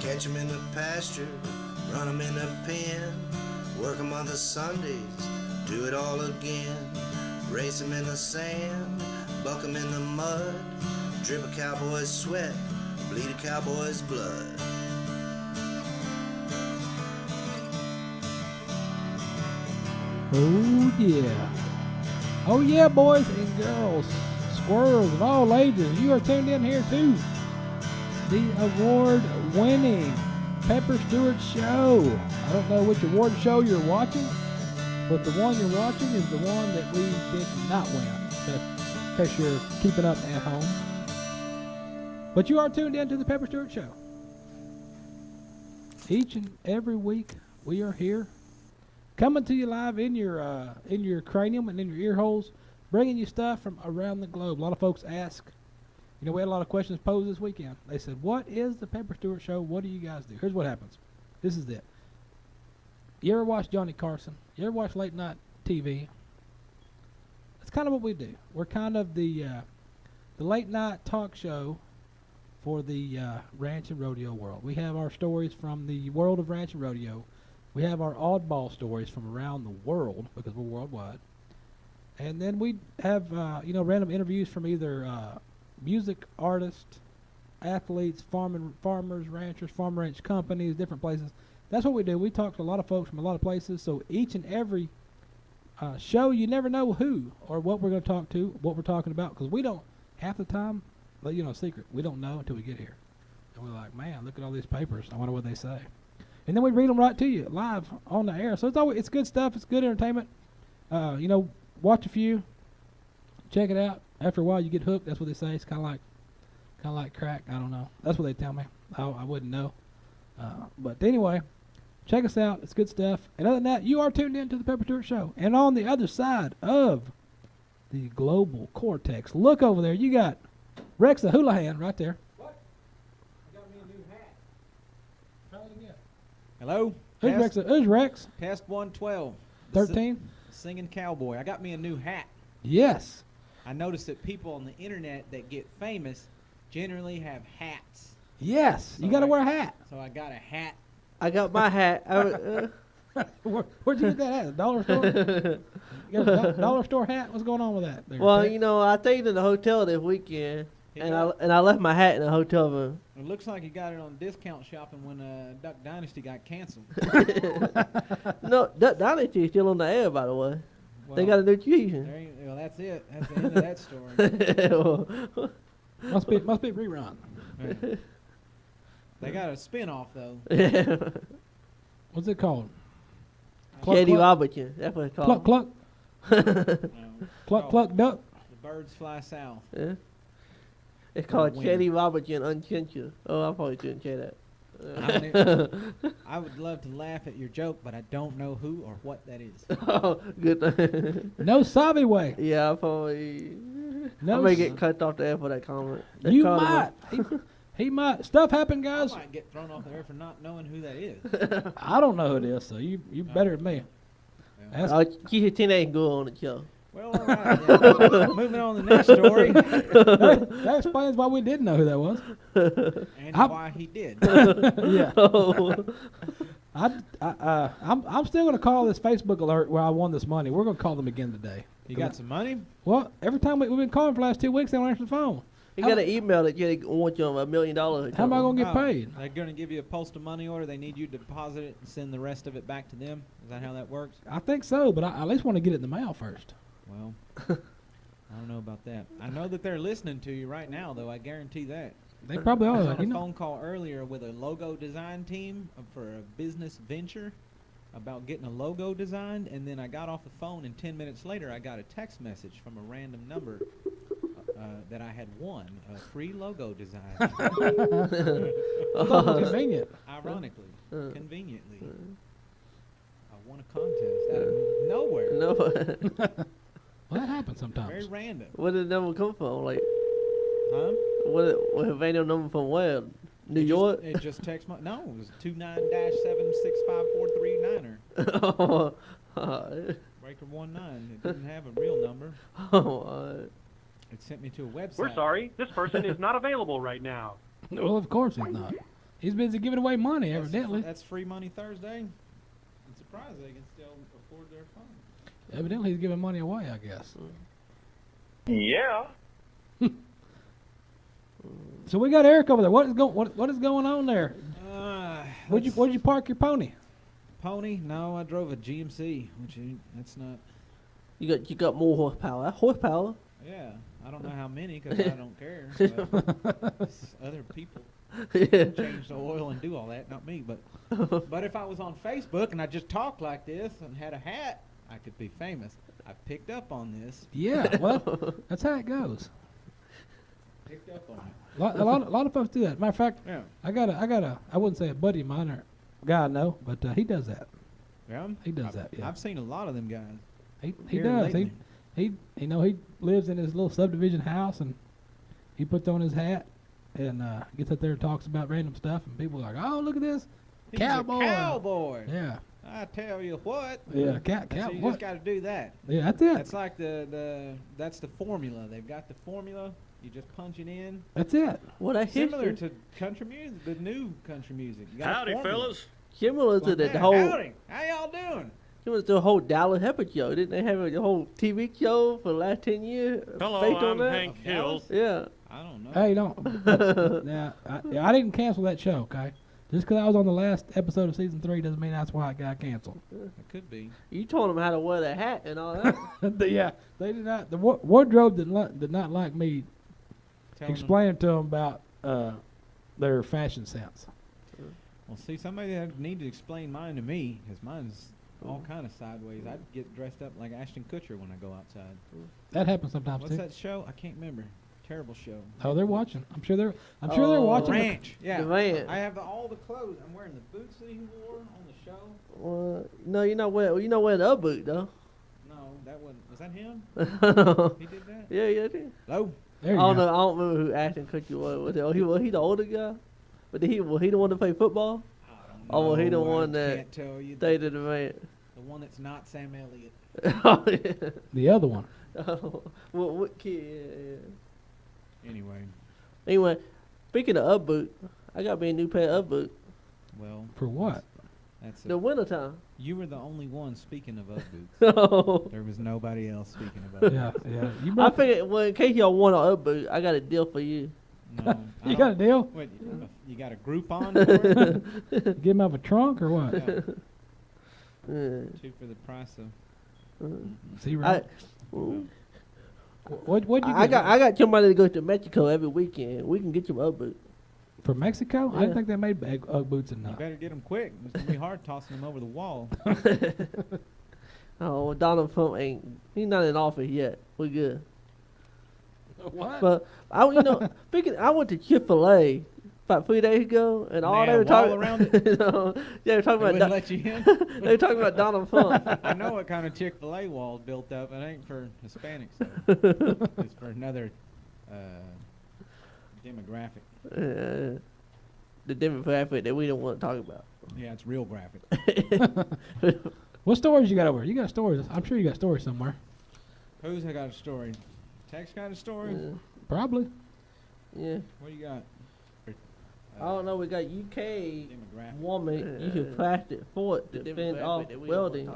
Catch 'em in the pasture, run 'em in the pen, work 'em on the Sundays, do it all again. Race 'em in the sand, buck 'em in the mud, drip a cowboy's sweat, bleed a cowboy's blood. Oh yeah. Oh yeah, boys and girls, squirrels of all ages, you are tuned in here to the award-winning Pepper Stewart Show. I don't know which award show you're watching, but the one you're watching is the one that we did not win, in case you're keeping up at home. But you are tuned in to the Pepper Stewart Show. Each and every week we are here, coming to you live in your cranium and in your ear holes, bringing you stuff from around the globe. A lot of folks ask, we had a lot of questions posed this weekend. They said, what is the Pepper Stewart Show? What do you guys do? Here's what happens. This is it. You ever watch Johnny Carson? You ever watch late night TV? That's kind of what we do. We're kind of the late night talk show for the ranch and rodeo world. We have our stories from the world of ranch and rodeo. We have our oddball stories from around the world because we're worldwide. And then we have, random interviews from either music artists, athletes, farmers, ranchers, farm ranch companies, different places. That's what we do. We talk to a lot of folks from a lot of places. So each and every show, you never know who or what we're going to talk to, what we're talking about, because we don't, half the time, secret. We don't know until we get here. And we're like, man, look at all these papers. I wonder what they say. And then we read them right to you live on the air. So it's good stuff. It's good entertainment. Watch a few, check it out. After a while, you get hooked. That's what they say. It's kind of like crack. I don't know. That's what they tell me. I wouldn't know. But anyway, check us out. It's good stuff. And other than that, you are tuned in to the Pepper Stewart Show. And on the other side of the global cortex, look over there. You got Rex the Houlihan right there. What? You got me a new hat. Try it again. Hello? Who's Rex? Test 112. 13? Singing cowboy. I got me a new hat. Yes. I noticed that people on the internet that get famous generally have hats. Yes. So you got to wear a hat. So I got a hat. I got my hat. Where'd you get that at? Dollar store? You got a dollar store hat? What's going on with that? There, well, Ted? I stayed in the hotel this weekend, and I left my hat in the hotel room. It looks like you got it on discount shopping when Duck Dynasty got canceled. No, Duck Dynasty is still on the air, by the way. Well, they got a new season. Well, that's it. That's the end of that story. Must be rerun. Yeah. They got a spin-off, though. What's it called? J.D. Robertson. That's what it's called. Cluck, cluck. Cluck, duck. The birds fly south. Yeah. It's called J.D. Robertson Uncensored. Oh, I probably shouldn't say that. I would love to laugh at your joke, but I don't know who or what that is. Oh, good. No Savi way. Yeah, I probably. No I may get cut off the air for that comment. You might. He might. Stuff happened, guys. I might get thrown off the air for not knowing who that is. I don't know who it is, so you better than me. Yeah. She's a teenage girl on the show. Well, all right. Yeah. Moving on to the next story. That explains why we didn't know who that was. And why he did. Yeah. I'm still going to call this Facebook alert where I won this money. We're going to call them again today. You got some money? Well, every time we've been calling for the last 2 weeks, they don't answer the phone. You got an email that you want you $1 million. How am I going to get paid? They're going to give you a postal money order. They need you to deposit it and send the rest of it back to them. Is that how that works? I think so, but I at least want to get it in the mail first. Well, I don't know about that. I know that they're listening to you right now, though. I guarantee that. They probably are. I was on a phone call earlier with a logo design team for a business venture about getting a logo designed, and then I got off the phone, and 10 minutes later I got a text message from a random number that I had won a free logo design. Convenient. Ironically, conveniently. I won a contest out of nowhere. No. Well, that happens sometimes. Very random. Where did the number come from? Like, huh? What a random number from where? New York? It just text my. No, it was 29-7654399er. Breaker 19. It didn't have a real number. It sent me to a website. We're sorry, this person is not available right now. Well, of course he's not. He's busy giving away money, evidently. That's Free Money Thursday. I'm surprised they can still afford their phone. Evidently, he's giving money away, I guess. Yeah. So we got Eric over there. What is going on there? Where'd you park your pony? Pony? No, I drove a GMC, that's not. You got more horsepower. That horsepower. Yeah, I don't know how many because I don't care. But it's other people Yeah. change the oil and do all that, not me. But if I was on Facebook and I just talked like this and had a hat, I could be famous. I picked up on this. Yeah, well, that's how it goes. Picked up on it. A lot of folks do that. Matter of fact, Yeah. I got a I wouldn't say a buddy of mine or guy I know, but he does that. Yeah. He does that. Yeah, I've seen a lot of them guys. he here does. lately. He he lives in his little subdivision house and he puts on his hat and gets up there and talks about random stuff and people are like, oh, look at this He's cowboy. a cowboy. Yeah, I tell you what. yeah, So you what? just got to do that. Yeah, that's it. That's like that's the formula. They've got the formula. You just punch it in. That's it. Well, that Similar history. to country music, the new country music. You got a Howdy, formula. fellas. Similar to Like the that. whole. Howdy. How y'all doing? Similar to the whole Dallas Hepburn show. Didn't they have a whole TV show for the last 10 years? Hello, based on I'm that? Hank Hill. Yeah. I don't know. Hey, don't. Now, I didn't cancel that show, okay? Just because I was on the last episode of season 3 doesn't mean that's why it got canceled. It could be. You told them how to wear the hat and all that. Yeah, they did not. The wardrobe did not like me Telling them- explaining to them about their fashion sense. Well, see, somebody that need to explain mine to me, because mine's all kind of sideways. I'd get dressed up like Ashton Kutcher when I go outside. That happens sometimes What's too. that show? I can't remember. Terrible show. Oh, they're watching. I'm sure they're Oh, watching. the- Ranch. Yeah. The van. I have all the clothes. I'm wearing the boots that he wore on the show. Well, no, you're not wearing the up boot, though. No, that wasn't. Was that him? Yeah, He did that? yeah. Hello. There I you don't go. know. I don't remember who Ashton Kutcher was. Was he the older guy? But was he the one to play football? Oh, well, he the one I that can't tell you. stayed in the van. The one that's not Sam Elliott. Oh, yeah. The other one. Oh, what kid? Anyway, Yeah. Anyway, speaking of up boot, I got me a new pair of up boot. well, For what? that's The it. wintertime. You were the only one speaking of up boots. Oh. There was nobody else speaking about Yeah, yeah. You I brought figured, well, in case y'all want an up boot, I got a deal for you. No, I you got a don't- deal? What, you got a Groupon for it? Give him out of a trunk or what? Yeah, Yeah. 2 for the price of. Zero. I, What'd you I get? got somebody to go to Mexico every weekend. We can get you an up boot. For Mexico? I Yeah. didn't think they made Ugg boots You enough. better get them quick. It's gonna be hard tossing them over the wall. Oh, well, Donald Trump he's not in office yet. We good. What? But I went to Chick-fil-A about 3 days ago, and all They they had were a wall talking around it? they were talking They about wouldn't let you in. they were talking about Donald Trump. I know what kind of Chick-fil-A wall's built up. It ain't for Hispanics though. It's for another demographic. The demographic that we don't want to talk about. Yeah, it's real graphic. What stories you got over? You got stories. I'm sure you got stories somewhere. Who's got a story? Tex got a story? Yeah. Probably. Yeah. What do you got? I don't know. We got UK Demographic. woman using plastic fork to fend off welding.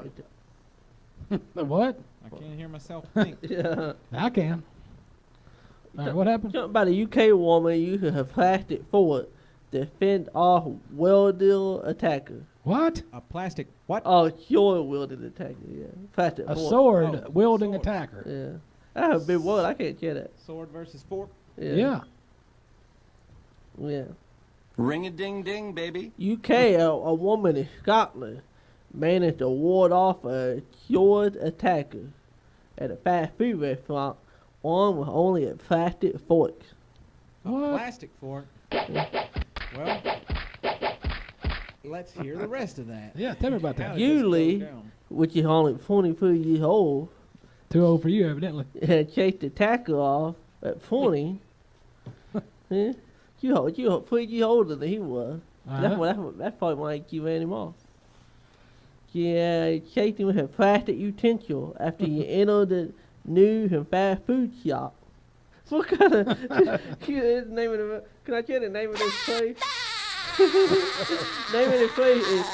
What? I can't hear myself think. Yeah. I can. All right, what happened? Something about a UK woman using her plastic fork to fend off welding attacker. What? A plastic what? Oh, sword wielding attacker. Yeah. Plastic A fork. sword Oh, wielding sword. attacker. Yeah. That's a big word. I can't get that. Sword versus fork. Yeah. Yeah. Ring a ding ding, baby. UK, a woman in Scotland managed to ward off a sword attacker at a fast food restaurant, armed with only a plastic fork. What? Plastic fork. Well, let's hear the rest of that. Yeah, tell me about How that. did this go Usually- down? Which is only 23 years old, Too old for you, evidently. and chased the attacker off at 20. Yeah. You 3 years older than he was. That's probably why he ran him off. Yeah, he chased him with a plastic utensil after he entered the news and fast food shop. What kind of name of the? Can I get the name of this place? Name of the place is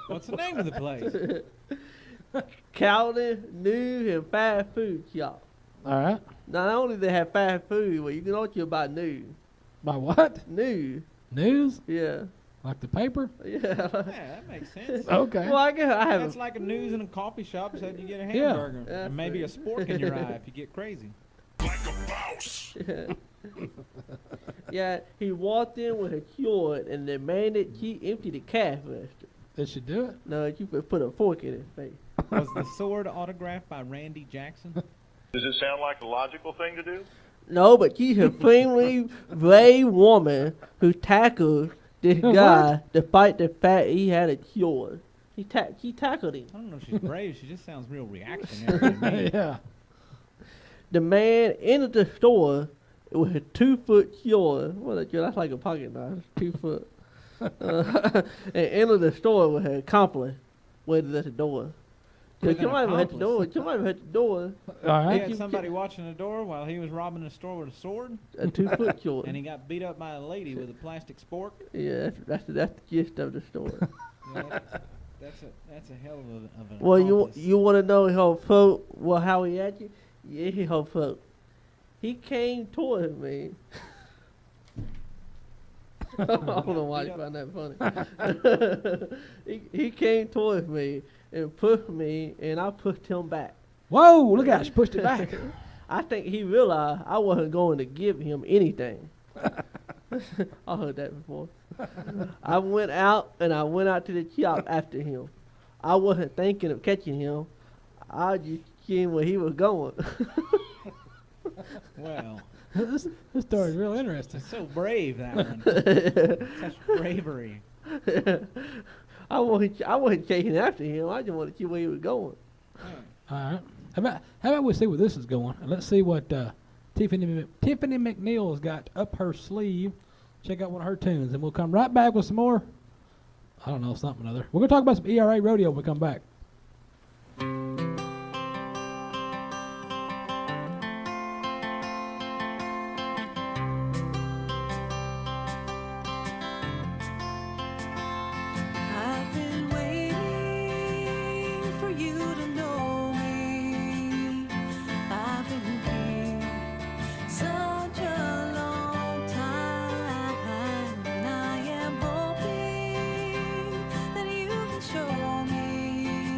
What's the name of the place? Calvin News and Fast Food Shop. All right. Not only they have fast food, but you can also buy news. By what? News. News? Yeah. Like the paper? Yeah. Yeah, that makes sense. Okay. Well, I guess I have. That's like a news in a coffee shop, except you get a Yeah. hamburger. That's And maybe a it. spork in your eye if you get crazy. Yeah. Yeah, he walked in with a cure and demanded he empty the cash register. Did she do it? No, you could put a fork in his face. Was the sword autographed by Randy Jackson? Does it sound like a logical thing to do? No, but she's a supremely brave woman who tackled this What? guy despite the fact he had a cure. She tackled him. I don't know if she's brave. She just sounds real reactionary to me. Yeah. The man entered the store with a 2-foot cure. Well, that's like a pocket knife. 2 foot. And entered the store with her accomplice waited at the door. So With an somebody was at the door. accomplice? Somebody was at the door. All He right. had somebody watching the door while he was robbing the store with a sword, A 2-foot cure. and he got beat up by a lady with a plastic spork. Yeah, that's the gist of the story. Yeah, that's a hell of an Well, accomplice. you want to know how he acted? Yeah, he came towards me. I don't know why you find that funny. he came towards me and pushed me, and I pushed him back. Whoa, look out. She pushed it back. I think he realized I wasn't going to give him anything. I heard that before. I went out to the shop after him. I wasn't thinking of catching him. I just seen where he was going. Well, this story is real interesting. so brave, that one. Such bravery. I wasn't chasing after him. I just wanted to see where he was going. All right. How about we see where this is going? And let's see what Tiffany McNeil has got up her sleeve. Check out one of her tunes, and we'll come right back with some more. I don't know, something or other. We're going to talk about some ERA rodeo when we come back. I've been waiting for you to know me. I've been here such a long time, and I am hoping that you can show me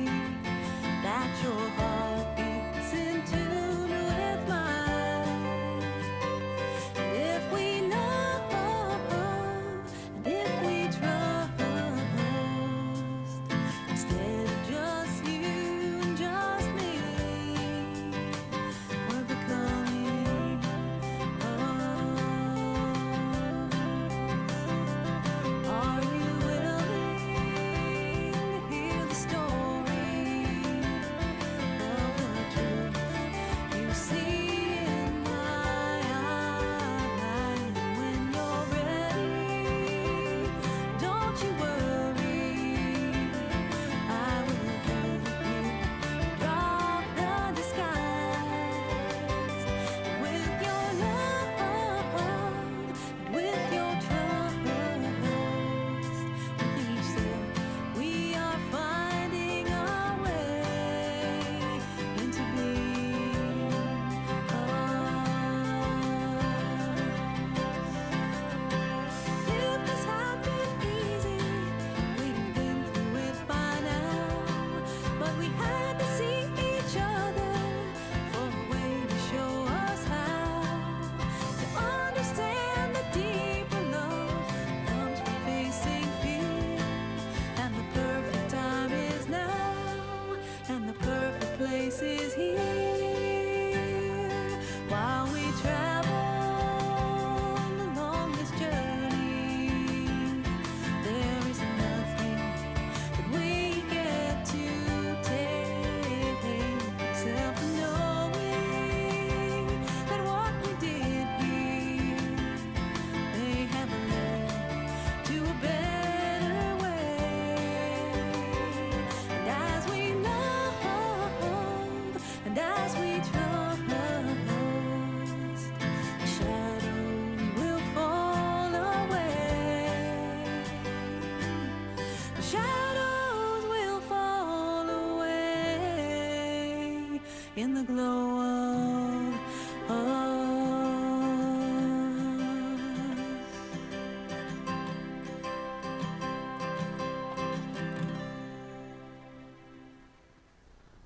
in the glow of us.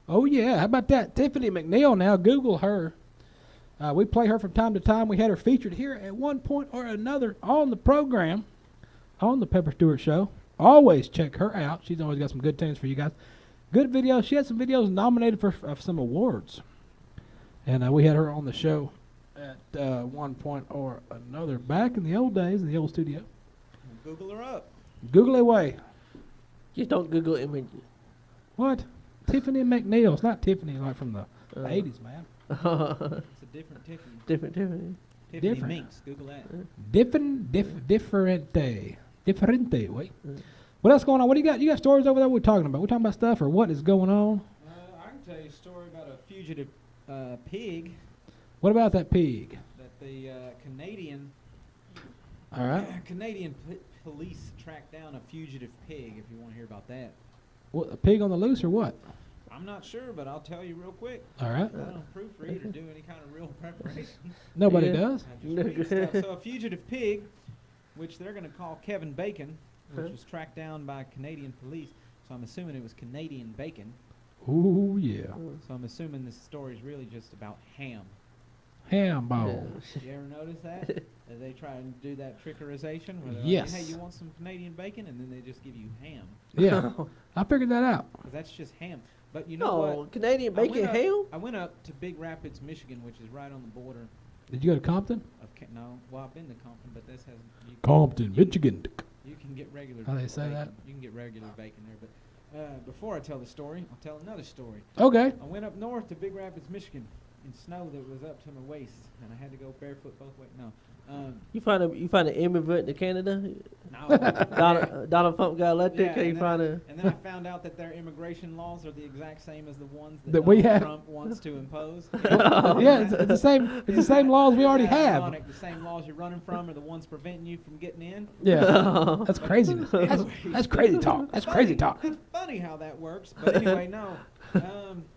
Oh, yeah. How about that? Tiffany McNeil now. Google her. We play her from time to time. We had her featured here at one point or another on the program, on the Pepper Stewart Show. Always check her out. She's always got some good tunes for you guys. Good videos. She had some videos nominated for some awards. And we had her on the show at one point or another back in the old days in the old studio. Google her up. Google away. Just don't Google images. What? Tiffany McNeil. It's not Tiffany like from the 80s, man. It's a different Tiffany. Different Tiffany. Tiffany Different. Minx. Google that. Differente. Wait. What else going on? What do you got? You got stories over there we're talking about? We're talking about stuff or what is going on? I can tell you a story about a fugitive pig What about that pig? that the Canadian All right. police tracked down a fugitive pig. If you want to hear about that, What, a pig on the loose or what? I'm not sure, but I'll tell you real quick. All right. I don't proofread or do any kind of real preparation. Nobody Yeah. does. I just read stuff. So a fugitive pig, which they're going to call Kevin Bacon, which was tracked down by Canadian police. So I'm assuming it was Canadian bacon. Ooh, yeah. So I'm assuming this story is really just about ham. Ham balls. You ever notice that? That they try and do that trickerization where they're Yes. like, hey, you want some Canadian bacon? And then they just give you ham. Yeah. I figured that out. 'Cause that's just ham. But you know No, what? Canadian bacon hell? I went up to Big Rapids, Michigan, which is right on the border Did you go to Compton? of no. Well, I've been to Compton, but this has Compton, Michigan. You can get regular. How they say bacon. that? You can get regular bacon there. But before I tell the story, I'll tell another story. Okay. I went up north to Big Rapids, Michigan, in snow that was up to my waist, and I had to go barefoot both ways. No, You find an immigrant to Canada? no. Donald Trump got elected. Yeah, Can you and, find then and then I found out that their immigration laws are the exact same as the ones that, That we Donald have. Trump wants to impose. Yeah, it's the same. It's the same laws we already have. Ironic, the same laws you're running from are the ones preventing you from getting in. Yeah. That's craziness. That's crazy talk. That's crazy talk. It's funny how that works, but anyway, no.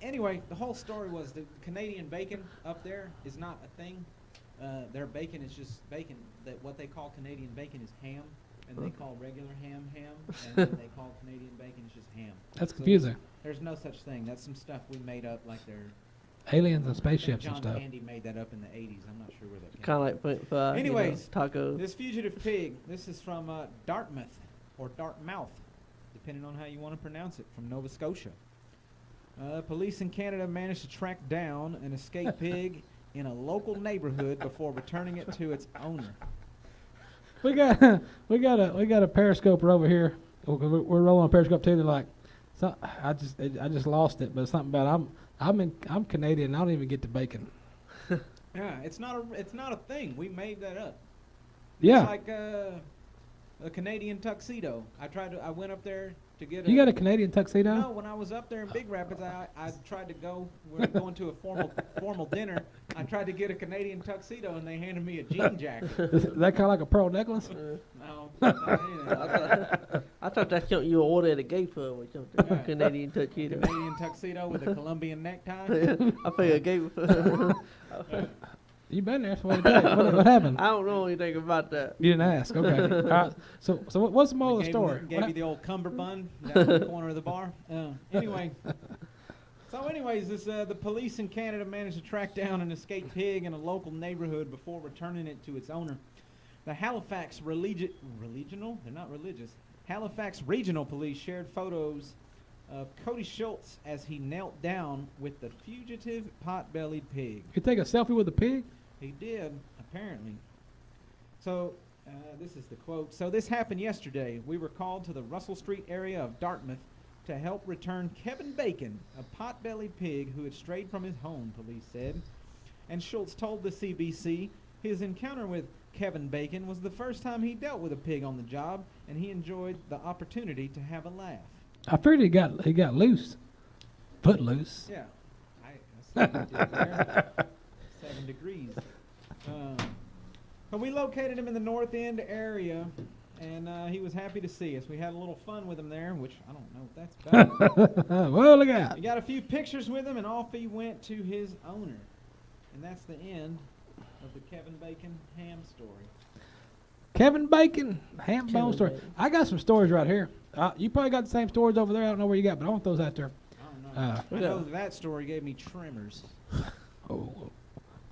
Anyway, the whole story was the Canadian bacon up there is not a thing. Their bacon is just bacon. That what they call Canadian bacon is ham, and they call regular ham, and then they call Canadian bacon is just ham. That's So confusing. There's no such thing. That's some stuff we made up, like they're Aliens and I think spaceships John and stuff. Candy made that up in the 80s. I'm not sure where that came Kind of like French fries. Anyways, tacos. This fugitive pig, this is from Dartmouth, or Dartmouth, depending on how you want to pronounce it, from Nova Scotia. Police in Canada managed to track down an escaped pig in a local neighborhood before returning it to its owner. We got a periscoper over here. We're rolling a periscope too. They're like, so I just lost it, but it's something about I'm Canadian. I don't even get the bacon. Yeah, it's not a thing. We made that up. Yeah. It's like a Canadian tuxedo. I went up there to get You got a Canadian tuxedo? No, when I was up there in Big Rapids, I tried to go. We're going to a formal dinner. I tried to get a Canadian tuxedo, and they handed me a jean jacket. Is that kind of like a pearl necklace? No, not anything like that. I thought that's something you ordered at a gay pub or something. Yeah. Canadian tuxedo. Canadian tuxedo with a Colombian necktie. I figured a gay pub. You been there? So what happened? I don't know anything about that. You didn't ask. Okay. All right. So what's the moral of the story? Gave you the old cummerbund down in the corner of the bar. Anyway. So anyways, the police in Canada managed to track down an escaped pig in a local neighborhood before returning it to its owner. The Halifax regional? They're not religious. Halifax Regional Police shared photos of Cody Schultz as he knelt down with the fugitive pot-bellied pig. You take a selfie with the pig? He did, apparently. So, this is the quote. So this happened yesterday. We were called to the Russell Street area of Dartmouth to help return Kevin Bacon, a pot-bellied pig who had strayed from his home, police said. And Schultz told the CBC his encounter with Kevin Bacon was the first time he dealt with a pig on the job, and he enjoyed the opportunity to have a laugh. I figured he got loose, foot loose. Yeah, I see what you did there. 7 degrees. But we located him in the North End area, and he was happy to see us. We had a little fun with him there, which I don't know what that's about. Well, look out. We got a few pictures with him, and off he went to his owner. And that's the end of the Kevin Bacon ham story. Kevin Bacon, ham bone Kevin story. Bacon. I got some stories right here. You probably got the same stories over there. I don't know where you got, but I want those out there. I don't know. I know that story gave me tremors. Oh.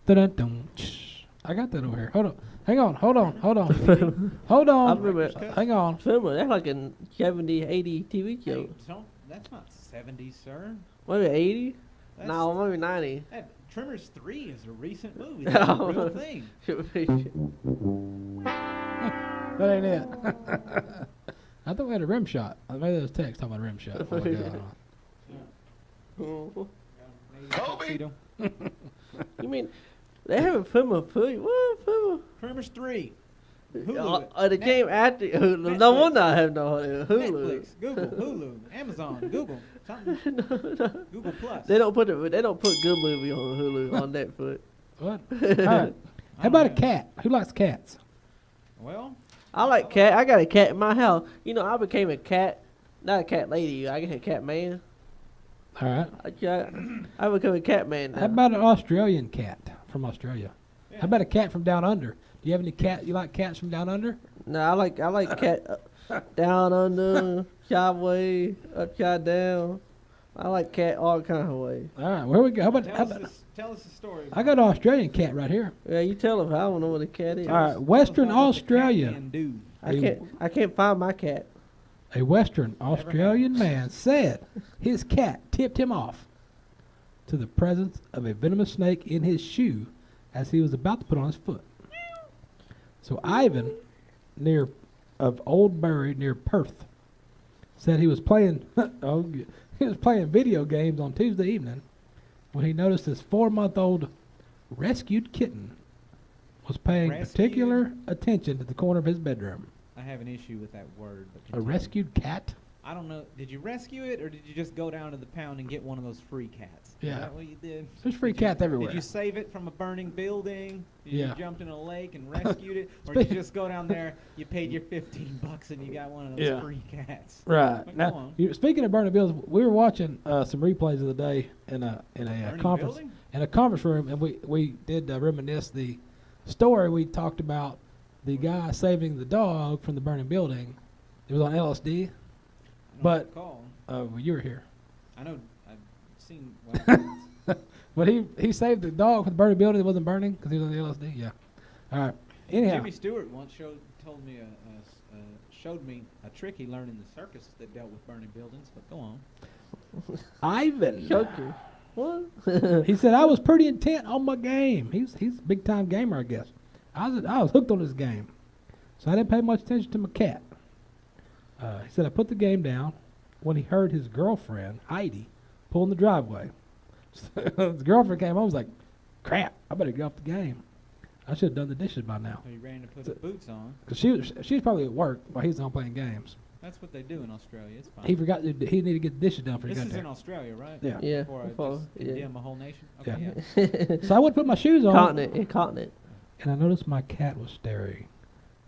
Dun-dun-dun. I got that over here. Hold on. Hang on. Hold on. Hold I on. remember Hang on. filming. That's like a 70, 80 TV show. Hey, that's not 70s, sir. Maybe 80? That's, No, maybe 90. Tremors 3 is a recent movie. That's a real thing. That ain't it. I thought we had a rim shot. Maybe that was Tex talking about a rim shot. Oh, my God. Tuxedo. You mean they haven't filmed a film? What film? Tremors 3. Hulu. They came after Hulu. No wonder I have no idea. Hulu. Netflix, Google, Hulu, Amazon, Google, something. Google Plus. They don't put good movie on Hulu on Netflix. What? All right. How about a cat? Who likes cats? Well, I like cat. I got a cat in my house. You know, I became a cat, not a cat lady. I get a cat man. All right. I become a cat man now. How about an Australian cat from Australia? yeah. How about a cat from down under? Do you have any cat? You like cats from down under? No, I like cat down under, sideways, upside down. I like cat all kind of ways. All right. Where we go? How about? Tell us the story. I got an Australian cat right here. Yeah, you tell them. I don't know what a cat is. All right. Western Australia. I can't find my cat. A Western Australian man said his cat tipped him off to the presence of a venomous snake in his shoe as he was about to put on his foot. So Ivan, of Old Bury near Perth, said he was playing video games on Tuesday evening when he noticed his 4-month-old rescued kitten was paying particular attention to the corner of his bedroom. I have an issue with that word. But A rescued cat? I don't know. Did you rescue it, or did you just go down to the pound and get one of those free cats? Yeah. Is that what you did? There's free cats everywhere. Did you save it from a burning building? Did Yeah. you jumped in a lake and rescued it? Or did you just go down there, you paid your $15 and you got one of those free cats? Right. But go Now, on. speaking of burning buildings, we were watching some replays of the day in a Burning conference building? in a conference room, and we did reminisce the story we talked about, the guy saving the dog from the burning building. It was on LSD. But well, you were here. I know. I've seen. But he saved the dog from the burning building that wasn't burning because he was on the LSD. Yeah. All right. Anyhow. Jimmy Stewart once showed me a trick he learned in the circus that dealt with burning buildings. But go on. Ivan. Joker. What? He said I was pretty intent on my game. He's a big time gamer, I guess. I was hooked on this game, so I didn't pay much attention to my cat. He said I put the game down when he heard his girlfriend Heidi pull in the driveway. So his girlfriend came home and was like, "Crap! I better get off the game. I should have done the dishes by now." So he ran to put his boots on. Because she was probably at work while he's on playing games. That's what they do in Australia. It's fine. He forgot he needed to get the dishes done for he This got is there. in Australia, right? Yeah. Yeah. Before I before- just condemn a whole nation. Yeah. Okay, yeah. So I went to put my shoes on. Continent. And I noticed my cat was staring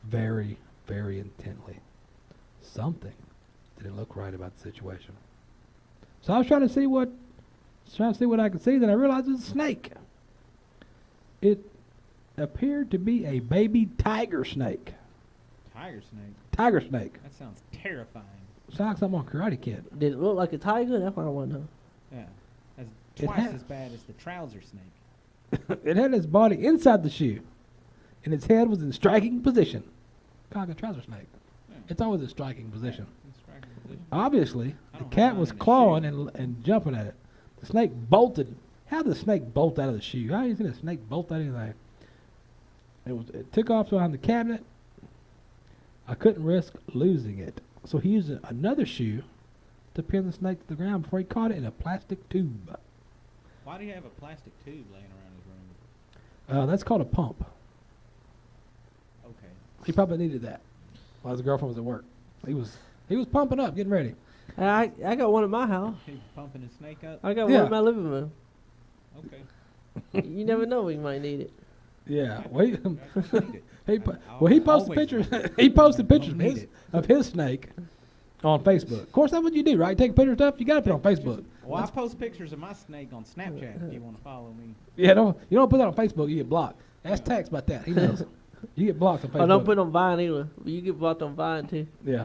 very, very intently. Something didn't look right about the situation. So I was trying to see what I could see. Then I realized it's a snake. It appeared to be a baby tiger snake. Tiger snake. Tiger snake. That sounds terrifying. Sounds like something on Karate Kid. Did it look like a tiger? That's what I want to know. Yeah. That's It twice has. as bad as the trouser snake. It had its body inside the shoe, and its head was in striking position. Kind of like a trouser snake. Yeah. It's always in striking position. It's striking position. Obviously, I the don't have cat mine was in a clawing shoe. and jumping at it. The snake bolted. How did the snake bolt out of the shoe? How do you see a snake bolt out of anything? It took off behind the cabinet. I couldn't risk losing it, so he used another shoe to pin the snake to the ground before he caught it in a plastic tube. Why do you have a plastic tube laying around his room? That's called a pump. Okay. He probably needed that while his girlfriend was at work. He was pumping up, getting ready. I got one at my house. He's pumping his snake up? I got Yeah. one in my living room. Okay. You never know when you might need it. Yeah. Well, I don't need it. he I posted always pictures. want it. He posted Don't pictures need it. of his snake on Facebook. Of course, that's what you do, right? Take a picture of stuff. You got to put it on Facebook. Well, I post pictures of my snake on Snapchat if you want to follow me. Yeah, you don't put that on Facebook. You get blocked. Ask Tex about that. He knows. You get blocked on Facebook. I don't put it on Vine either. You get blocked on Vine too. Yeah.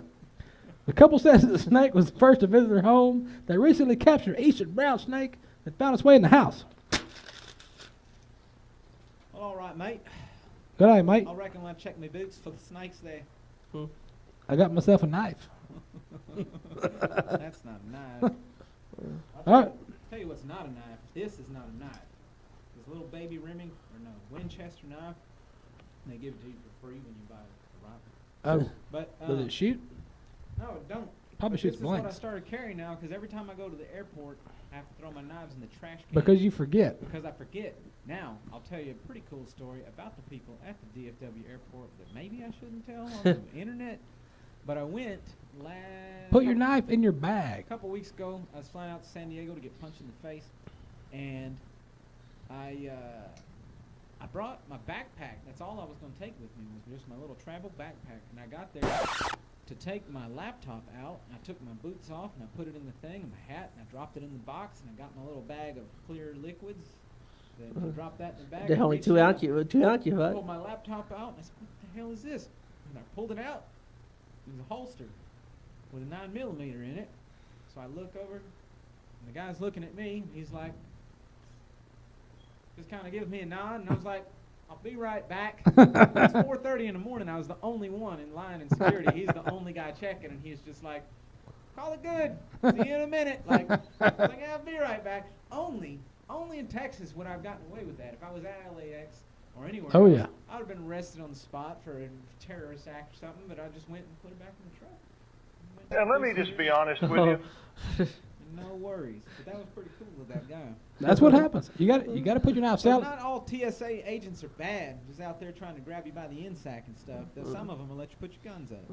The couple says the snake was the first to visit their home. They recently captured an Eastern brown snake that found its way in the house. Well, all right, mate. Good day, mate. I reckon when I check my boots for the snakes there. I got myself a knife. That's not a knife. All right. Tell you what's not a knife. This is not a knife. This little baby Remington, or no, Winchester knife. They give it to you for free when you buy a rifle. Oh, But does it shoot? no, it don't. Probably But shoots this is what I blanks. started carrying now, because every time I go to the airport, I have to throw my knives in the trash can. Because you forget. Because I forget. Now, I'll tell you a pretty cool story about the people at the DFW airport that maybe I shouldn't tell on the internet. But I went Put your knife in your bag. a couple weeks ago. I was flying out to San Diego to get punched in the face, and I brought my backpack. That's all I was going to take with me, was just my little travel backpack. And I got there to take my laptop out. And I took my boots off and I put it in the thing and my hat, and I dropped it in the box, and I got my little bag of clear liquids. I dropped that in the bag. They're and only reached two out. ounces, right? Pulled my laptop out, and I said, "What the hell is this?" And I pulled it out. It was a holster with a 9mm in it. So I look over, and the guy's looking at me. He's like, just kind of gives me a nod, and I was like, "I'll be right back." It's 4:30 in the morning. I was the only one in line in security. He's the only guy checking, and he's just like, "Call it good. See you in a minute." Like, I was like, "I'll be right back." Only in Texas would I have gotten away with that. If I was at LAX or anywhere Oh, else, yeah. I would have been arrested on the spot for a terrorist act or something, but I just went and put it back in the truck. And let me just be honest with you. No worries. But that was pretty cool with that guy. That's what happens. You got to put your knife So out. not all TSA agents are bad, just out there trying to grab you by the end sack and stuff. Though some of them will let you put your guns up.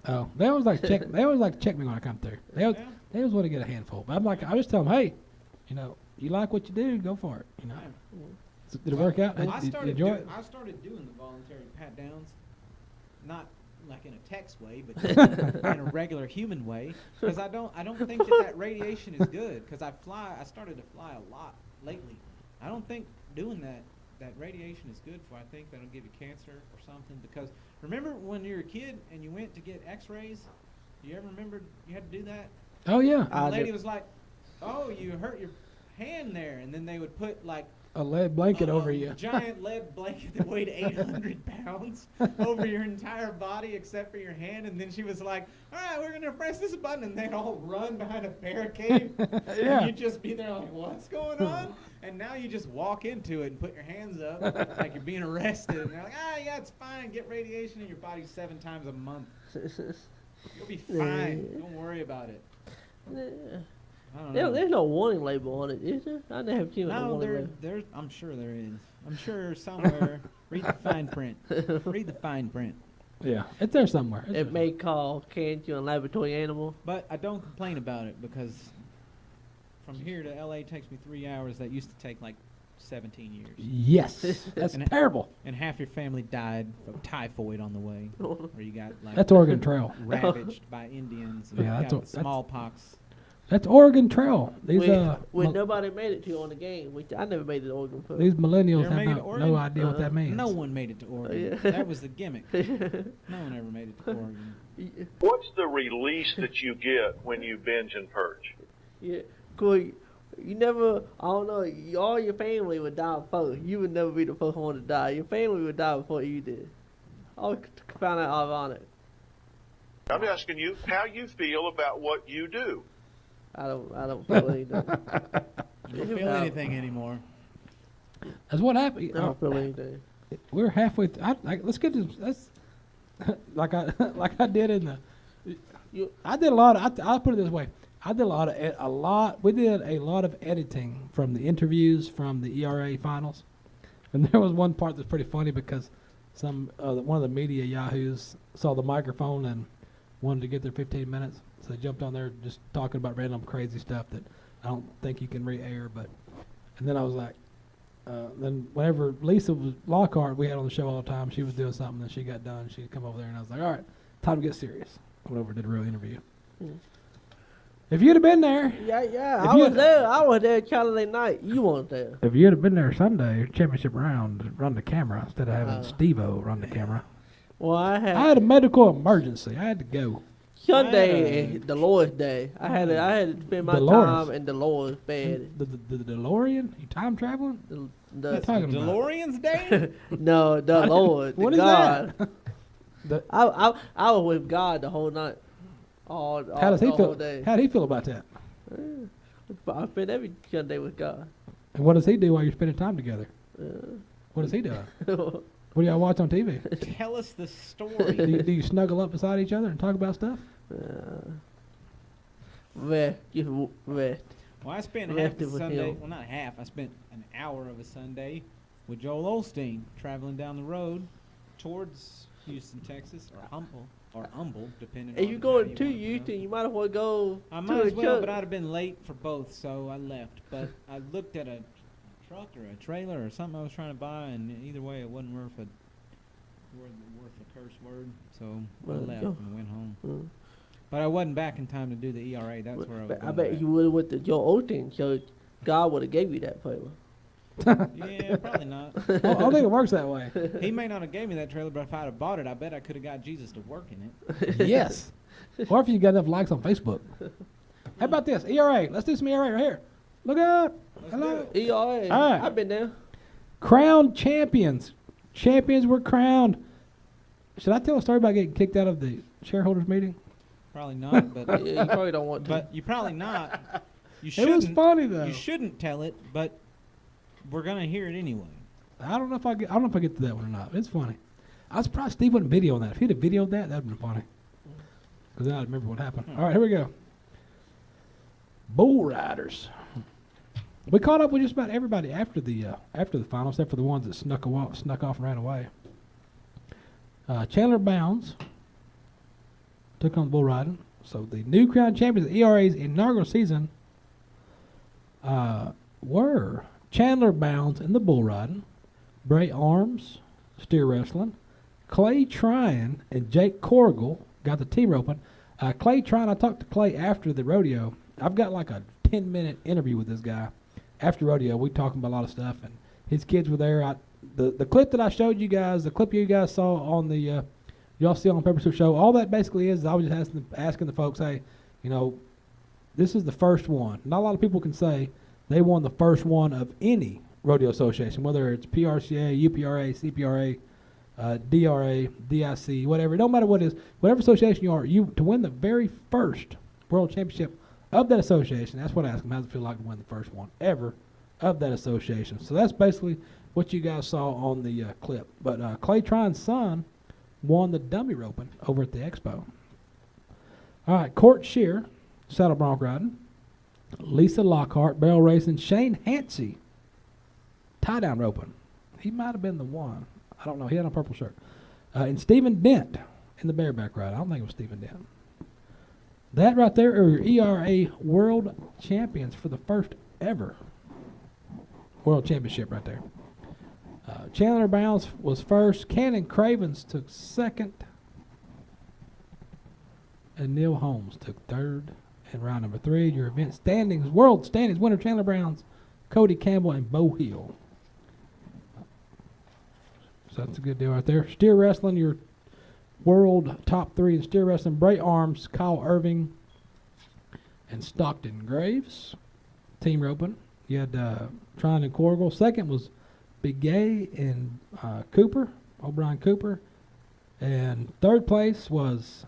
Oh, they always like to check. They always like to check me when I come through. They always want to get a handful. But I'm like, I just tell them, hey, you like what you do, go for it. So did it work out? Did I you started enjoy it? doing the voluntary pat downs, not like in a text way, but just in a regular human way, because I don't think that radiation is good. Because I started to fly a lot lately. I don't think doing that radiation is good for. I think that'll give you cancer or something. Because remember when you were a kid and you went to get X-rays? You ever remember you had to do that? Oh yeah. And the lady was like, "Oh, you hurt your hand there," and then they would put like A lead blanket over a you. giant lead blanket that weighed 800 pounds over your entire body except for your hand. And then she was like, "All right, we're gonna press this button," and they'd all run behind a barricade. Yeah. And you'd just be there like, "What's going on?" And now you just walk into it and put your hands up like you're being arrested. And they're like, "Yeah, it's fine. Get radiation in your body 7 times a month. You'll be fine. Don't worry about it." I don't know. There's no warning label on it, is there? I never have seen a No, warning label. there's. I'm sure there is. I'm sure somewhere. Read the fine print. Read the fine print. Yeah, it's there somewhere. It's It there may call cancer a laboratory animal. But I don't complain about it because from here to LA takes me 3 hours. That used to take like 17 years. Yes, that's And terrible. And half your family died from typhoid on the way, or you got like That's Oregon Trail. ravaged by Indians. And Yeah, you that's got that's- smallpox. That's Oregon Trail. These When nobody made it to on the game, which I never made it to Oregon for. these millennials You ever made it to have Oregon? no idea what that means. No one made it to Oregon. yeah. That was the gimmick. No one ever made it to Oregon. What's the release that you get when you binge and purge? Yeah, Corey, you never, I don't know, all your family would die first. You would never be the first one to die. Your family would die before you did. I found that ironic. I'm asking you how you feel about what you do. I don't feel anything. You don't feel anything anymore. That's what happened. I don't feel anything. We're halfway. Let's get this. Let's like I did in the. I did a lot. I'll put it this way. I did a lot. We did a lot of editing from the interviews from the ERA finals, and there was one part that's pretty funny because one of the media yahoos saw the microphone and wanted to get their 15 minutes, so they jumped on there just talking about random crazy stuff that I don't think you can re-air. And then I was like, Then whenever Lisa was Lockhart, we had on the show all the time. She was doing something, then she got done. She'd come over there, and I was like, all right, time to get serious. I went over and did a real interview. If you'd have been there. Yeah. I was there. I was there Saturday night. You weren't there. If you'd have been there Sunday, championship round, run the camera instead of having Steve-O run the camera. Well, I had a medical emergency. I had to go. Sunday, Dolores Day. I had to spend my time in Dolores' bed. The DeLorean? You time traveling? The what are you talking about? DeLorean's Day? No, the Lord. What the is God. that? I was with God the whole night. How does he feel? Day. How do he feel about that? I spend every Sunday with God. And what does he do while you're spending time together? What does he do? What do y'all watch on TV? Tell us the story. do you snuggle up beside each other and talk about stuff? Rest. Well, I spent half a Sunday. Well, not half. I spent an hour of a Sunday with Joel Osteen traveling down the road towards Houston, Texas, or Humble, depending on if you're going to Houston, you might as well go. I might as well, but I'd have been late for both, so I left. But I looked at a truck or a trailer or something I was trying to buy, and either way, it wasn't worth a curse word. So I left and went home. But I wasn't back in time to do the ERA. That's where I was. I bet you would have went to Joe Osteen, so God would have gave you that trailer. Yeah, probably not. I don't think it works that way. He may not have gave me that trailer, but if I'd have bought it, I bet I could have got Jesus to work in it. Yes. Or if you got enough likes on Facebook. How about this? ERA. Let's do some ERA right here. Look up. Hello. ERA. All right. I've been there. Crowned champions. Champions were crowned. Should I tell a story about getting kicked out of the shareholders meeting? Probably not, but You probably don't want to. but you probably not. You It shouldn't. was funny though. You shouldn't tell it, but we're gonna hear it anyway. I don't know if I get to that one or not. It's funny. I was surprised Steve wouldn't video on that. If he'd have videoed that, that'd been funny. Because then I'd remember what happened. All right, here we go. Bull riders. We caught up with just about everybody after the final, except for the ones that snuck off and ran away. Chandler Bounds took on the bull riding. So the new crown champions of ERA's inaugural season were Chandler Bounds in the bull riding, Bray Arms, steer wrestling, Clay Tryon and Jake Corrigal got the team roping. Clay Tryon, I talked to Clay after the rodeo. I've got like a 10-minute interview with this guy. After rodeo, we talking about a lot of stuff, and his kids were there. The clip that I showed you guys, the clip you guys saw on the y'all see on Pepper Stewart show, all that basically is I was just asking the folks, hey, this is the first one. Not a lot of people can say they won the first one of any rodeo association, whether it's PRCA, UPRA, CPRA, DRA, DIC, whatever. It don't matter what it is. Whatever association you are, to win the very first world championship of that association, that's what I asked them. How does it feel like to win the first one ever of that association? So that's basically what you guys saw on the clip. But Clay Tryon's son won the dummy roping over at the expo. All right, Court Shear, saddle bronc riding. Lisa Lockhart, barrel racing. Shane Hansey, tie-down roping. He might have been the one. I don't know. He had a purple shirt. And Stephen Dent in the bareback ride. I don't think it was Stephen Dent. That right there are your ERA world champions for the first ever world championship right there. Chandler Bounds was first. Cannon Cravens took second. And Neil Holmes took third. And round number 3, your event standings, world standings winner Chandler Bounds, Cody Campbell, and Bo Hill. So that's a good deal right there. Steer wrestling, your world top 3 in steer wrestling, Bray Arms, Kyle Irving, and Stockton Graves. Team roping. You had Tryon and Corrigal. Second was Big Gay and O'Brien Cooper. And third place was,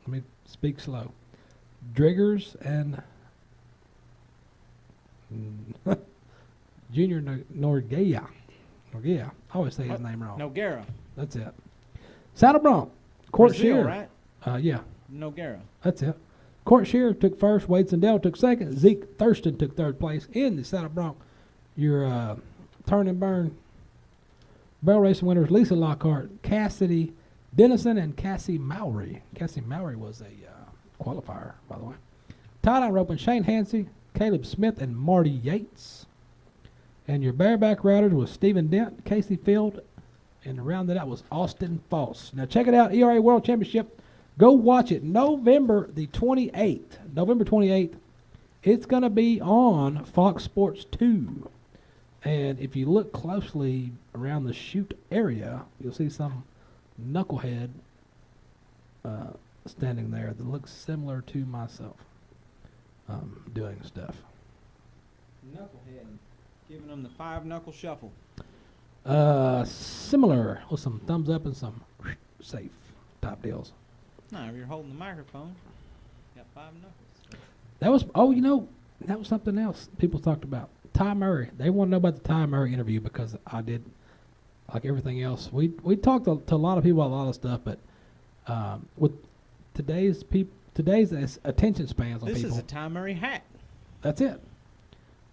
let me speak slow, Driggers and Junior Norgea. I always say his name wrong. Noguera. That's it. Saddle bronc. Court Brazil, Shear. right? Yeah. Noguera. That's it. Court Shear took first. Wade Sandell took second. Zeke Thurston took third place in the saddle bronc. Your turn and burn barrel racing winners Lisa Lockhart, Cassidy Dennison, and Cassie Mowry. Cassie Mowry was a qualifier, by the way. Tie-down roping Shane Hansey, Caleb Smith, and Marty Yates. And your bareback riders was Stephen Dent, Casey Field, and to round it out was Austin Foss. Now check it out, ERA World Championship. Go watch it November the 28th. November 28th. It's going to be on Fox Sports 2. And if you look closely around the chute area, you'll see some knucklehead standing there that looks similar to myself doing stuff. Knucklehead. Giving them the 5-knuckle shuffle. Similar with some thumbs up and some safe type deals. No, if you're holding the microphone, got 5 knuckles. That was, that was something else people talked about. Ty Murray. They want to know about the Ty Murray interview because I did, like everything else. We talked to a lot of people about a lot of stuff, but with today's attention spans on This people. is a Ty Murray hat. That's it.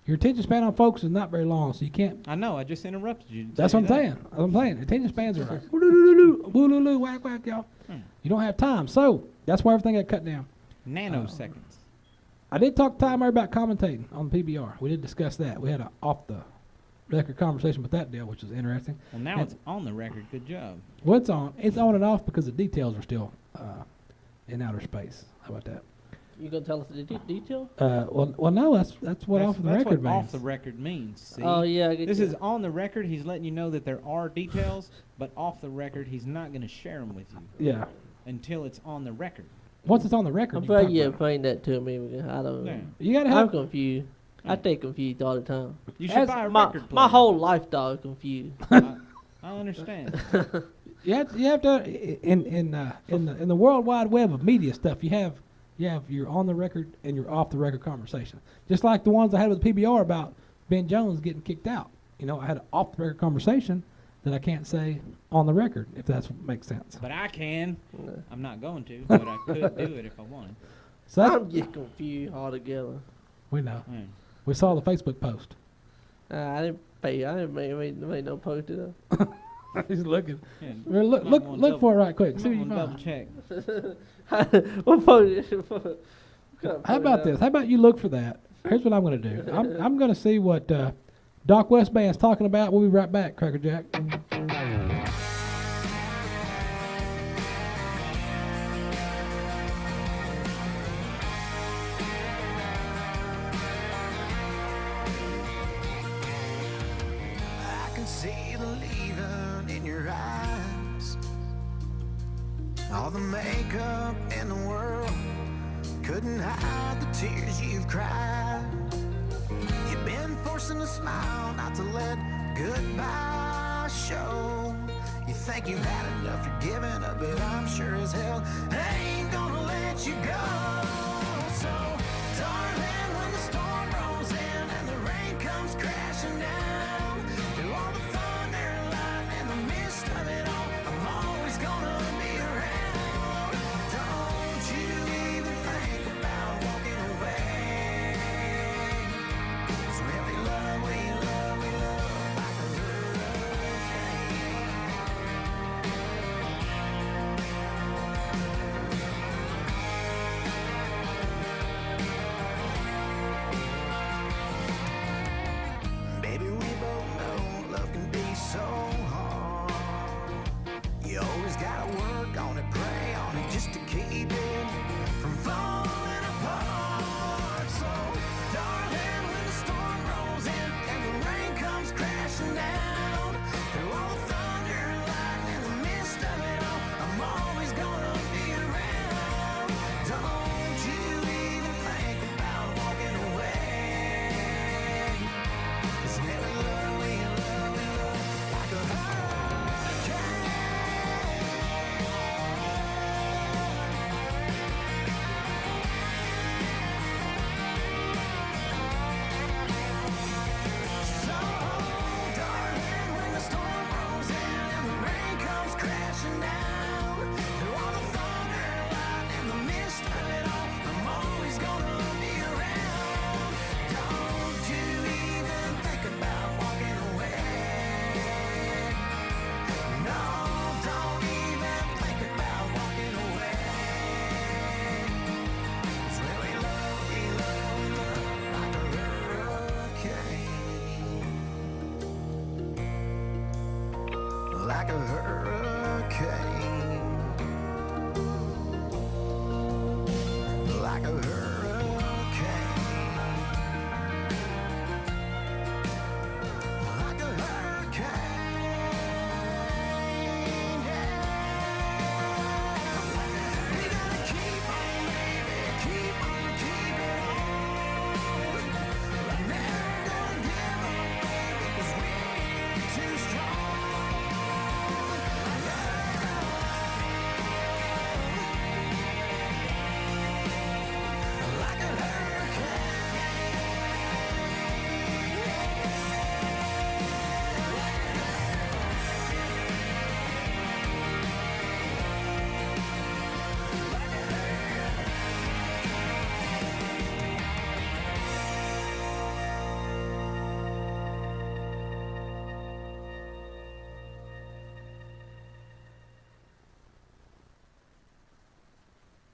Your attention span on folks is not very long, so you can't. I know. I just interrupted you. That's what I'm saying. I'm saying. Attention spans are like, woo-loo-loo-loo, whack, whack, y'all. You don't have time. So that's why everything got cut down. Nanoseconds. I did talk to Ty Murray about commentating on the PBR. We did discuss that. We had an off-the-record conversation with that deal, which is interesting. Well, now it's on the record. Good job. Well, it's on. It's on and off because the details are still in outer space. How about that? You gonna tell us the detail? Well, no. That's what off the That's record what means. off the record means. See? Oh yeah, I get This you. is on the record. He's letting you know that there are details, but off the record, he's not going to share them with you Yeah. until it's on the record. Once it's on the record, I'm you glad talk you about it. explained that to me. Because I don't Yeah. know. You gotta I'm have. confused. I stay confused all the time. You should As buy a My record player. my whole lifestyle is confused. I understand. You have to in the World Wide Web of media stuff. You have your on the record and your off the record conversation. Just like the ones I had with the PBR about Ben Jones getting kicked out. I had an off the record conversation that I can't say on the record, if that's what makes sense. But I can. No. I'm not going to, but I could do it if I wanted. So that's, I'm just confused altogether. we know. Yeah. We saw the Facebook post. I didn't pay. I didn't make no post it up. He's looking. Yeah. Well, look for it right quick. See what you double find. check. What post? How about this? How about you look for that? Here's what I'm going to do. I'm going to see what Doc Westband's talking about. We'll be right back, Cracker Jack. I can see the leaving in your eyes. All the makeup in the world couldn't hide the tears you've cried. You've been forcing a smile not to let goodbye show. You think you've had enough, you're giving up, but I'm sure as hell ain't gonna let you go. So, darling, when the storm rolls in and the rain comes crashing down, through all the thunder and lightning, in the midst of it all, I'm always gonna be around. Don't you even think about walking away. 'Cause when we love like a hurricane.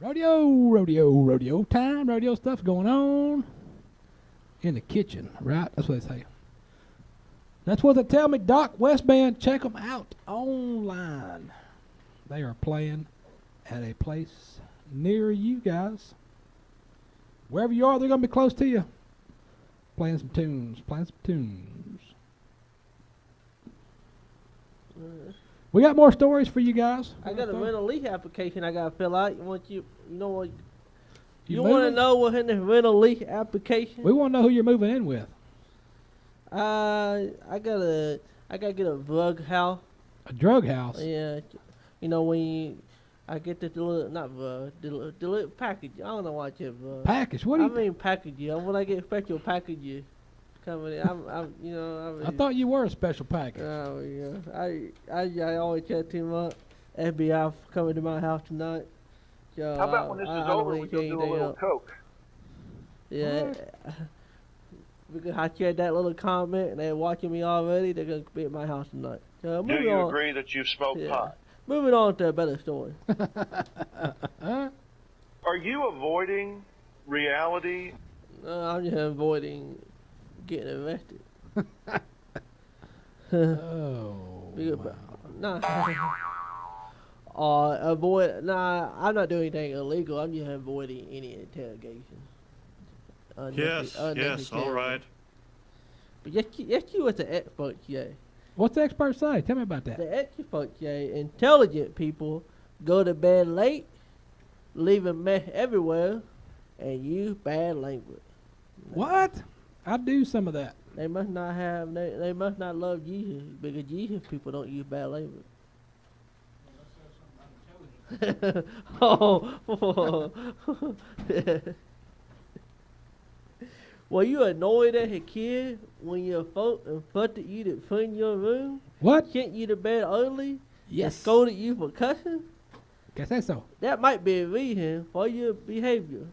Rodeo time. Rodeo stuff going on in the kitchen, right? That's what they say. That's what they tell me. Doc West Band, check them out online. They are playing at a place near you guys. Wherever you are, they're going to be close to you. Playing some tunes. We got more stories for you guys. I got a rental lease application I got to fill out. You know what? You moving? want to know what's in the rental lease application? We want to know who you're moving in with. I gotta get a drug house. A drug house? Yeah. You know when I get the little package. I don't know what you Package? What do you mean package? When I get special packages coming in, I thought you were a special package. Oh yeah. I always chat to him up. FBI coming to my house tonight. So, How about when this is over, we go do a little coke? Yeah. Because I shared that little comment and they're watching me already, they're going to be at my house tonight. So Do you agree that you've smoked pot? Moving on to a better story. Are you avoiding reality? I'm just avoiding getting arrested. Oh. Nah. I'm not doing anything illegal. I'm just avoiding any interrogation. Yes, all right. But yes, you was the expert, Jay. What's the expert say? Tell me about that. The expert, Jay, intelligent people go to bed late, leave a mess everywhere, and use bad language. What? I do some of that. They must not have. They must not love Jesus because Jesus people don't use bad language. Oh. Were you annoyed as a kid when your folk instructed you to clean your room? What? Sent you to bed early? Yes. And scolded you for cussing? Guess that's so. That might be a reason for your behavior.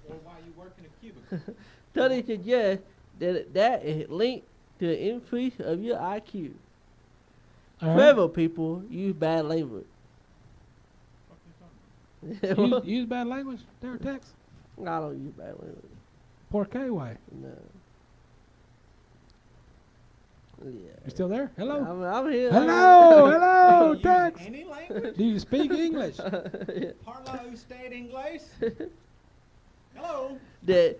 Or why you work in a cubicle. Studies suggest that is linked to the increase of your IQ. Clever people use bad language. Use bad language there, Tex? I don't use bad language. Por qué way? No. Yeah. You still there? Hello? I'm here. Hello, Tex. Any language? Do you speak English? Parlo state English? Hello? The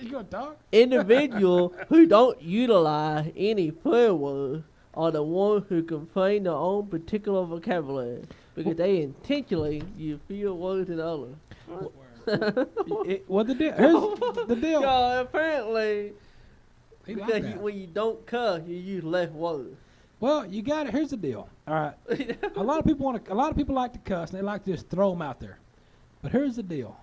You gonna talk? individual who don't utilize any prayer words are the ones who complain their own particular vocabulary because they intentionally use fewer words than others. What the deal? Here's the deal. So apparently, He like because that. when you don't cuss, you use less words. Well, you got it. Here's the deal. All right. A lot of people like to cuss and they like to just throw them out there. But here's the deal.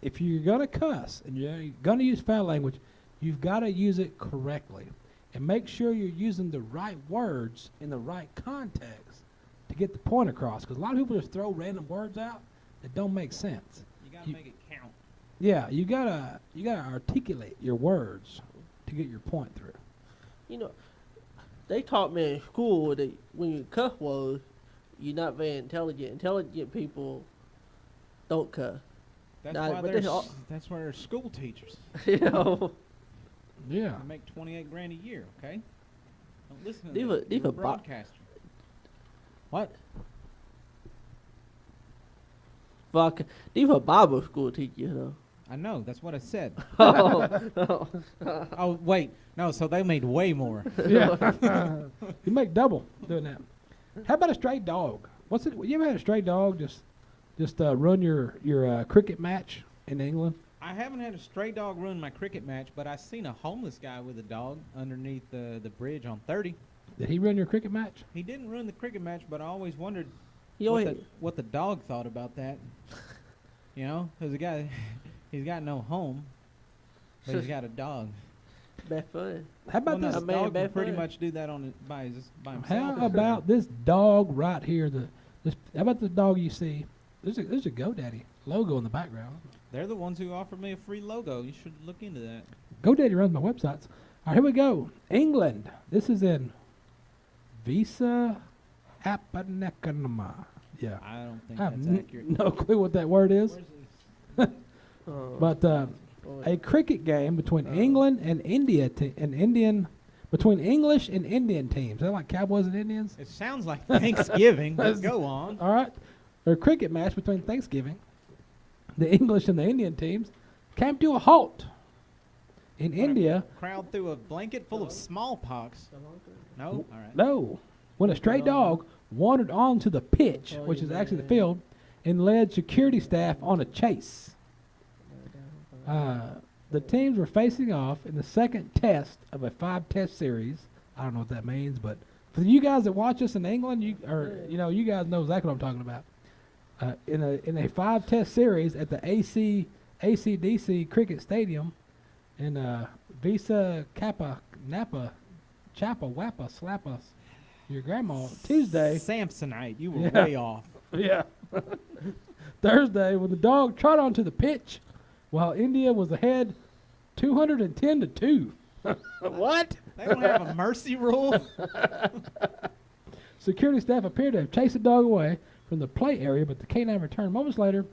If you're gonna cuss and you're gonna use foul language, you've got to use it correctly and make sure you're using the right words in the right context to get the point across. Because a lot of people just throw random words out that don't make sense. You gotta make it count. Yeah, you gotta articulate your words to get your point through. You know, they taught me in school that when you cuss words, you're not very intelligent. Intelligent people don't cuss. That's Nah, why but that's why they're school teachers. You know, Yeah. They make $28,000 a year. Okay. Don't listen to These them. are- these You're a are bo- broadcaster. What? fuck. These are Bible school teachers, though. I know. That's what I said. Oh, Oh wait, no. So they made way more. Yeah. You make double doing that. How about a stray dog? What's it? You ever had a stray dog just run your cricket match in England? I haven't had a stray dog ruin my cricket match, but I seen a homeless guy with a dog underneath the bridge on 30. Did he run your cricket match? He didn't ruin the cricket match, but I always wondered you what always, the dog thought about that. You know, because the guy, he's got no home, but he's got a dog. best friend. How about Well, this? no, man, dog bad can pretty friend. much do that by himself. How about this dog right here? How about this dog you see? There's a GoDaddy logo in the background. They're the ones who offered me a free logo. You should look into that. GoDaddy runs my websites. All right, here we go. England. This is in Visa Apanakanama. Yeah. I don't think I have that's accurate. no clue what that word is. Where's But a cricket game between England and India between English and Indian teams. Is that like Cowboys and Indians? it sounds like Thanksgiving. Let's go on. All right. A cricket match between Thanksgiving, the English and the Indian teams, came to a halt. In India, Crowd threw a blanket full of smallpox. No? All right. no, when a stray dog wandered onto the pitch, which is actually the field, and led security staff on a chase. The teams were facing off in the second test of a 5-test series. I don't know what that means, but for you guys that watch us in England, you guys know exactly what I'm talking about. In a 5-test series at the ACDC Cricket Stadium in Visa Kappa Napa Chappa Wappa Slappa your grandma Tuesday. Samsonite, you were way off. Yeah. Thursday, when the dog trotted onto the pitch, while India was ahead 210-2. What? They don't have a mercy rule. Security staff appeared to have chased the dog away from the play area, but the canine returned moments later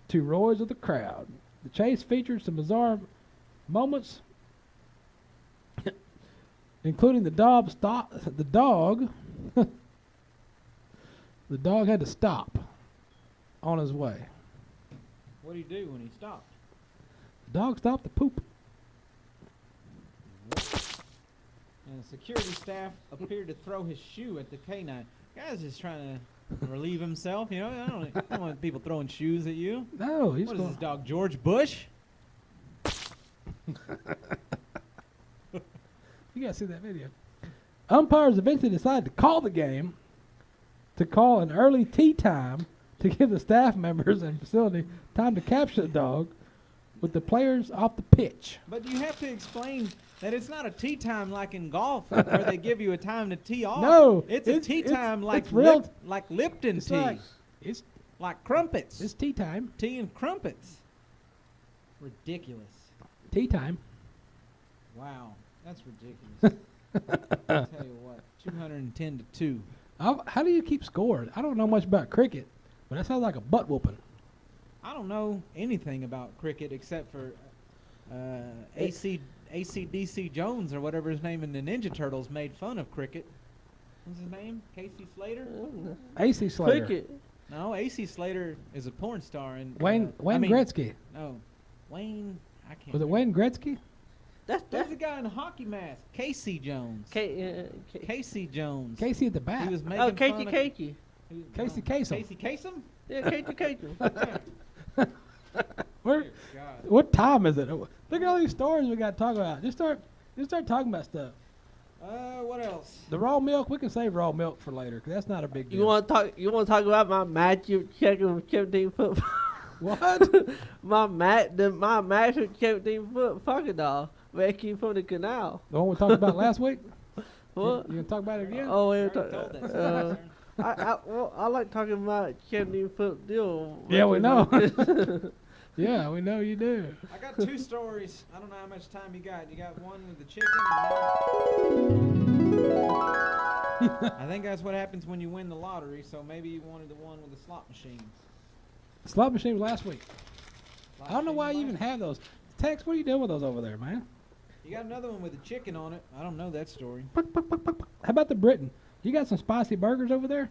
to roars of the crowd. The chase featured some bizarre moments, including the dog had to stop on his way. What did he do when he stopped? The dog stopped to poop. And the security staff appeared to throw his shoe at the canine. Guy's just trying to relieve himself. You know, I don't want people throwing shoes at you. No, he's What is this dog, George Bush? You gotta see that video. Umpires eventually decided to call the game, to call an early tea time to give the staff members and facility time to capture the dog with the players off the pitch. But you have to explain that it's not a tea time like in golf where they give you a time to tee off. No, it's a tea time like it's real. like Lipton It's tea. it's Like crumpets. it's tea time. Tea and crumpets. Ridiculous. Tea time. Wow. That's ridiculous. I'll tell you what, 210-2. How do you keep score? I don't know much about cricket, but that sounds like a butt whooping. I don't know anything about cricket except for ACDC Jones or whatever his name in the Ninja Turtles made fun of cricket. What's his name? Casey Slater? AC Slater. Cricket. No, AC Slater is a porn star. And Wayne Gretzky. No, Wayne. I can't. Was it Wayne Gretzky? There's a guy in a hockey mask. Casey Jones. Casey Jones. Casey at the back. He was making Casey fun of, Casey. Casey Kasem. Casey Kasem? Yeah, Casey Casey. What time is it? Look at all these stories we got to talk about. Just start talking about stuff. What else? The raw milk, we can save raw milk for later because that's not a big deal. You want to talk about my match you checking with 17 foot? What? my match with 17 foot fucking dog. Rescue from the canal. The one we talked about last week? What? You gonna talk about it again? Oh, we I were already told that story, sir. I like talking about 17 foot deal. Yeah, we know. Yeah, we know you do. I got 2 stories. I don't know how much time you got. You got one with the chicken. I think that's what happens when you win the lottery. So maybe you wanted the one with the slot machines. Slot machine was last week. I don't know why you even have those. Tex, what are you doing with those over there, man? You got another one with a chicken on it. I don't know that story. How about the Britain? You got some spicy burgers over there?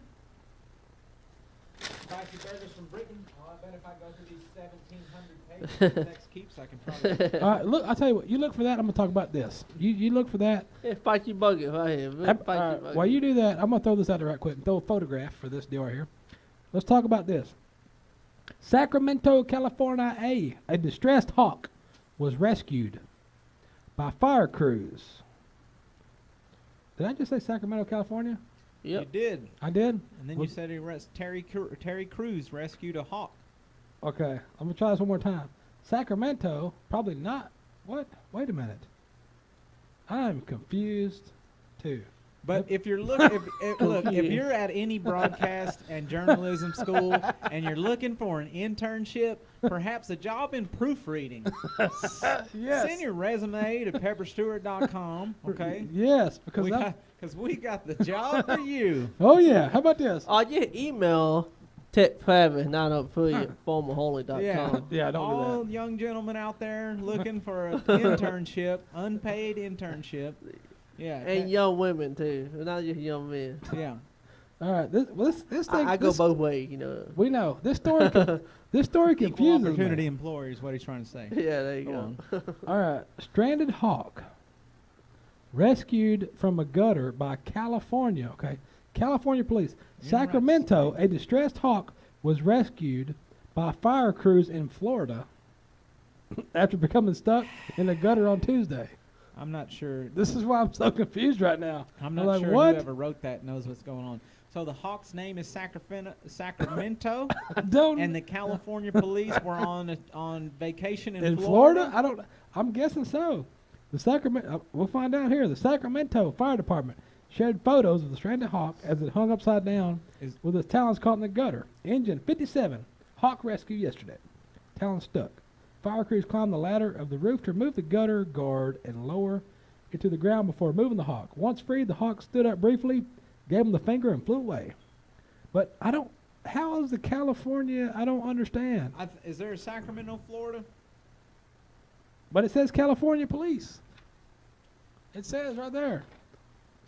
Spicy burgers from Britain. Oh, I bet if I go through these 1,700 pages Tex keeps, I can probably. All right, look. I'll tell you what. You look for that. I'm gonna talk about this. You look for that. Yeah, spicy burger right here. While you do that, I'm gonna throw this out there right quick. Throw a photograph for this deal right here. Let's talk about this. Sacramento, California, a distressed hawk was rescued by fire crews. Did I just say Sacramento, California? Yep. You did. I did? And then you said Terry Crews rescued a hawk. Okay, I'm going to try this one more time. Sacramento, probably not. What? Wait a minute. I'm confused too. But if you're looking, if you're at any broadcast and journalism school and you're looking for an internship, perhaps a job in proofreading, send your resume to pepperstewart.com. Okay. Yes, because we got the job for you. Oh yeah, how about this? Oh, yeah, email techtravis903@formalholy.com. Yeah, don't do that. All young gentlemen out there looking for an internship, unpaid internship. Yeah. And young women, too. Not just young men. Yeah. All right, this thing. I go both ways, you know. We know this story. This story Equal confuses opportunity me. employer is what he's trying to say. Yeah, there you go. All right, stranded hawk rescued from a gutter by California. Okay, California police. Sacramento, a distressed hawk was rescued by fire crews in Florida after becoming stuck in a gutter on Tuesday. I'm not sure. This is why I'm so confused right now. I'm not like, sure what? whoever wrote that knows what's going on. So the hawk's name is Sacramento, and the California police were on vacation in Florida. I'm guessing so. The Sacramento. We'll find out here. The Sacramento Fire Department shared photos of the stranded hawk as it hung upside down with its talons caught in the gutter. Engine 57. Hawk rescue yesterday. Talons stuck. Fire crews climbed the ladder of the roof to remove the gutter guard and lower it to the ground before moving the hawk. Once freed, the hawk stood up briefly, gave him the finger, and flew away. But how is the California? I don't understand. Is there a Sacramento, Florida? But it says California police. It says right there.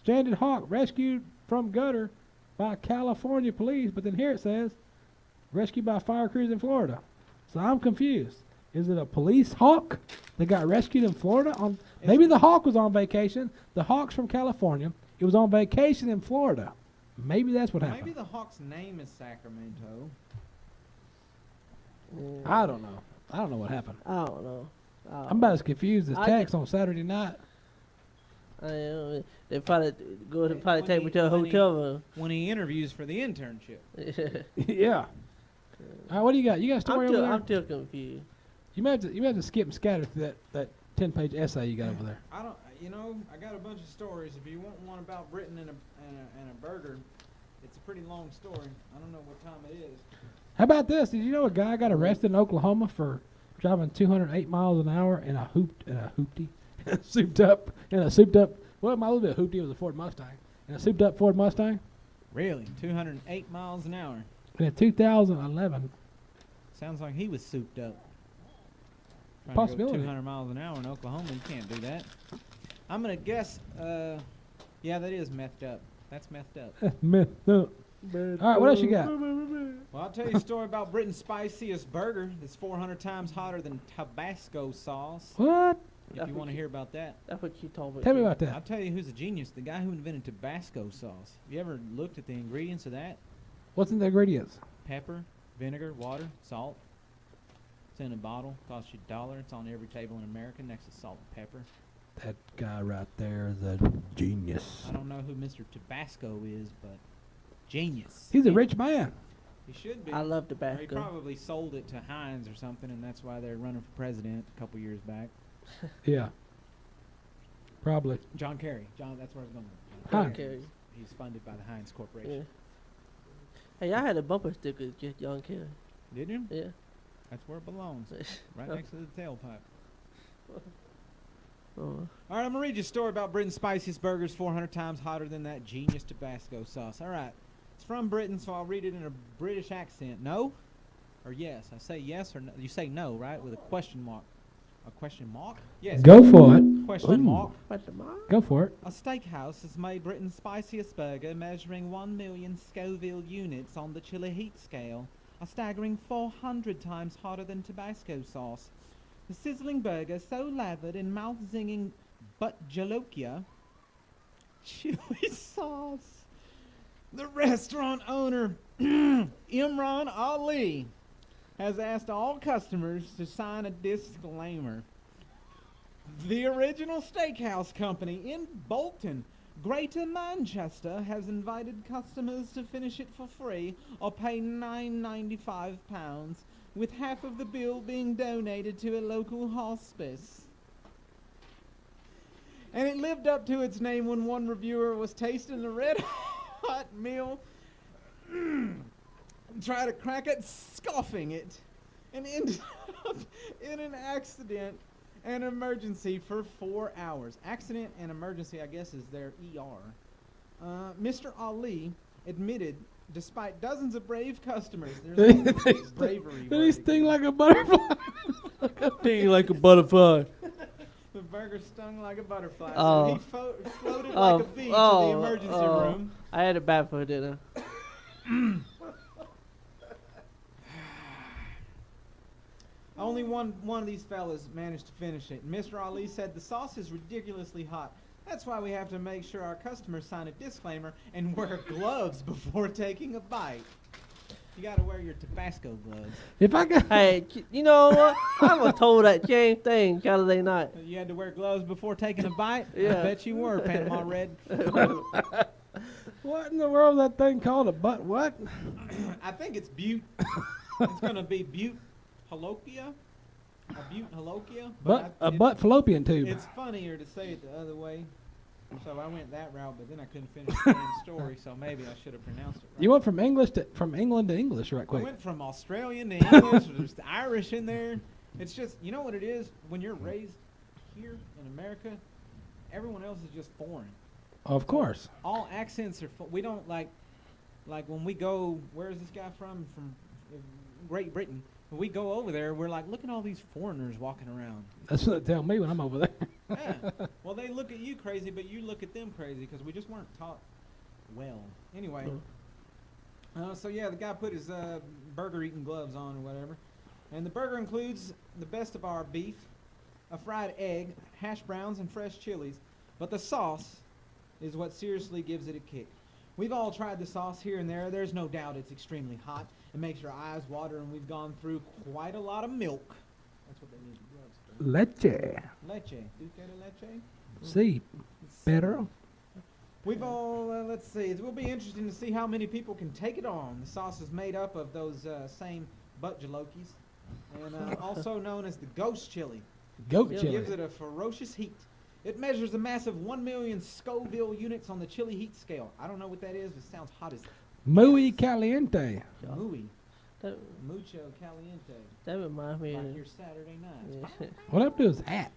Stranded hawk rescued from gutter by California police. But then here it says rescued by fire crews in Florida. So I'm confused. Is it a police hawk that got rescued in Florida? Maybe the hawk was on vacation. The hawk's from California. It was on vacation in Florida. Maybe that's what happened. Maybe the hawk's name is Sacramento. I don't know. I don't know what happened. I don't know. I'm about as confused as Tex on Saturday night. They probably take me to a hotel room. When he interviews for the internship. Yeah. All right, what do you got? You got a story over there? I'm still confused. You may have to skip and scatter through that 10-page essay you got over there. I got a bunch of stories. If you want one about Britain and a burger, it's a pretty long story. I don't know what time it is. How about this? Did you know a guy got arrested in Oklahoma for driving 208 miles an hour in a souped up? Well, it might have been a hoopty. It was a Ford Mustang. In a souped up Ford Mustang. Really? 208 miles an hour. In 2011. Sounds like he was souped up. Possibility. To go 200 miles an hour in Oklahoma, you can't do that. I'm gonna guess. Yeah, that is methed up. That's methed up. Methed up. All right, what else you got? Well, I'll tell you a story about Britain's spiciest burger that's 400 times hotter than Tabasco sauce. What? If you want to hear about that. That's what you told me. Tell me about that. I'll tell you who's a genius. The guy who invented Tabasco sauce. Have you ever looked at the ingredients of that? What's in the ingredients? Pepper, vinegar, water, salt. It's in a bottle. Costs you $1. It's on every table in America next to salt and pepper. That guy right there is a genius. I don't know who Mr. Tabasco is, but genius. He's a rich man. He should be. I love Or Tabasco. he probably sold it to Heinz or something, and that's why they're running for president a couple years back. Yeah. Probably. John Kerry. That's where I was going. Heinz. Kerry. He's funded by the Heinz Corporation. Yeah. Hey, I had a bumper sticker just John Kerry. Did you? Yeah. That's where it belongs. Right next to the tailpipe. Oh. All right, I'm going to read you a story about Britain's spiciest burgers, 400 times hotter than that genius Tabasco sauce. All right. It's from Britain, so I'll read it in a British accent. No? Or yes? I say yes or no. You say no, right? With a question mark. A question mark? Yes. Go for it. Question mark. Go for it. A steakhouse has made Britain's spiciest burger, measuring 1 million Scoville units on the chili heat scale, a staggering 400 times hotter than Tabasco sauce. The sizzling burger, so lathered in mouth-zinging butt jalokia chili sauce. The restaurant owner, Imran Ali, has asked all customers to sign a disclaimer. The original steakhouse company in Bolton, Greater Manchester, has invited customers to finish it for free or pay £9.95, with half of the bill being donated to a local hospice. And it lived up to its name when one reviewer was tasting the red hot meal, tried to crack it, scoffing it, and ended up in an accident and emergency for 4 hours. Accident and emergency, I guess, is their ER. Mr. Ali admitted, despite dozens of brave customers, there's no bravery. Did he sting like a butterfly? Sting like a butterfly. The burger stung like a butterfly. Oh. So he floated like a bee to the emergency room. I had it bad for dinner. Only one of these fellas managed to finish it. Mr. Ali said the sauce is ridiculously hot. That's why we have to make sure our customers sign a disclaimer and wear gloves before taking a bite. You gotta wear your Tabasco gloves. If I got Hey, you know what? I was told that same thing Saturday night. You had to wear gloves before taking a bite? Yeah. I bet you were, Panama Red. what in the world is that thing called? A butt what? I think it's Butte. It's gonna be Butte Halokia. A Butte Halokia. A butt fallopian tube. It's funnier to say it the other way. So I went that route, but then I couldn't finish the damn story, so maybe I should have pronounced it right. You went from England to English right quick. I went from Australian to English. There's the Irish in there. It's just, you know what it is? When you're raised here in America, everyone else is just foreign. Of course. All accents are, we don't like when we go, where is this guy from? From Great Britain. When we go over there, we're like, look at all these foreigners walking around. That's what they tell me when I'm over there. Yeah. Well, they look at you crazy, but you look at them crazy because we just weren't taught well. Anyway. So, yeah, the guy put his burger-eating gloves on or whatever. And the burger includes the best of our beef, a fried egg, hash browns, and fresh chilies. But the sauce is what seriously gives it a kick. We've all tried the sauce here and there. There's no doubt it's extremely hot. It makes your eyes water, and we've gone through quite a lot of milk. That's what they need gloves for. Leche. Leche. Duque de leche? See, better. We've all, let's see, it will be interesting to see how many people can take it on. The sauce is made up of those same butt jalokis, and also known as the ghost chili. Goat It chili. gives it a ferocious heat. It measures a massive 1 million Scoville units on the chili heat scale. I don't know what that is, but it sounds hot as Muy caliente. muy. That, Mucho caliente. that reminds me Like of your Saturday night. yeah. What up to his hat?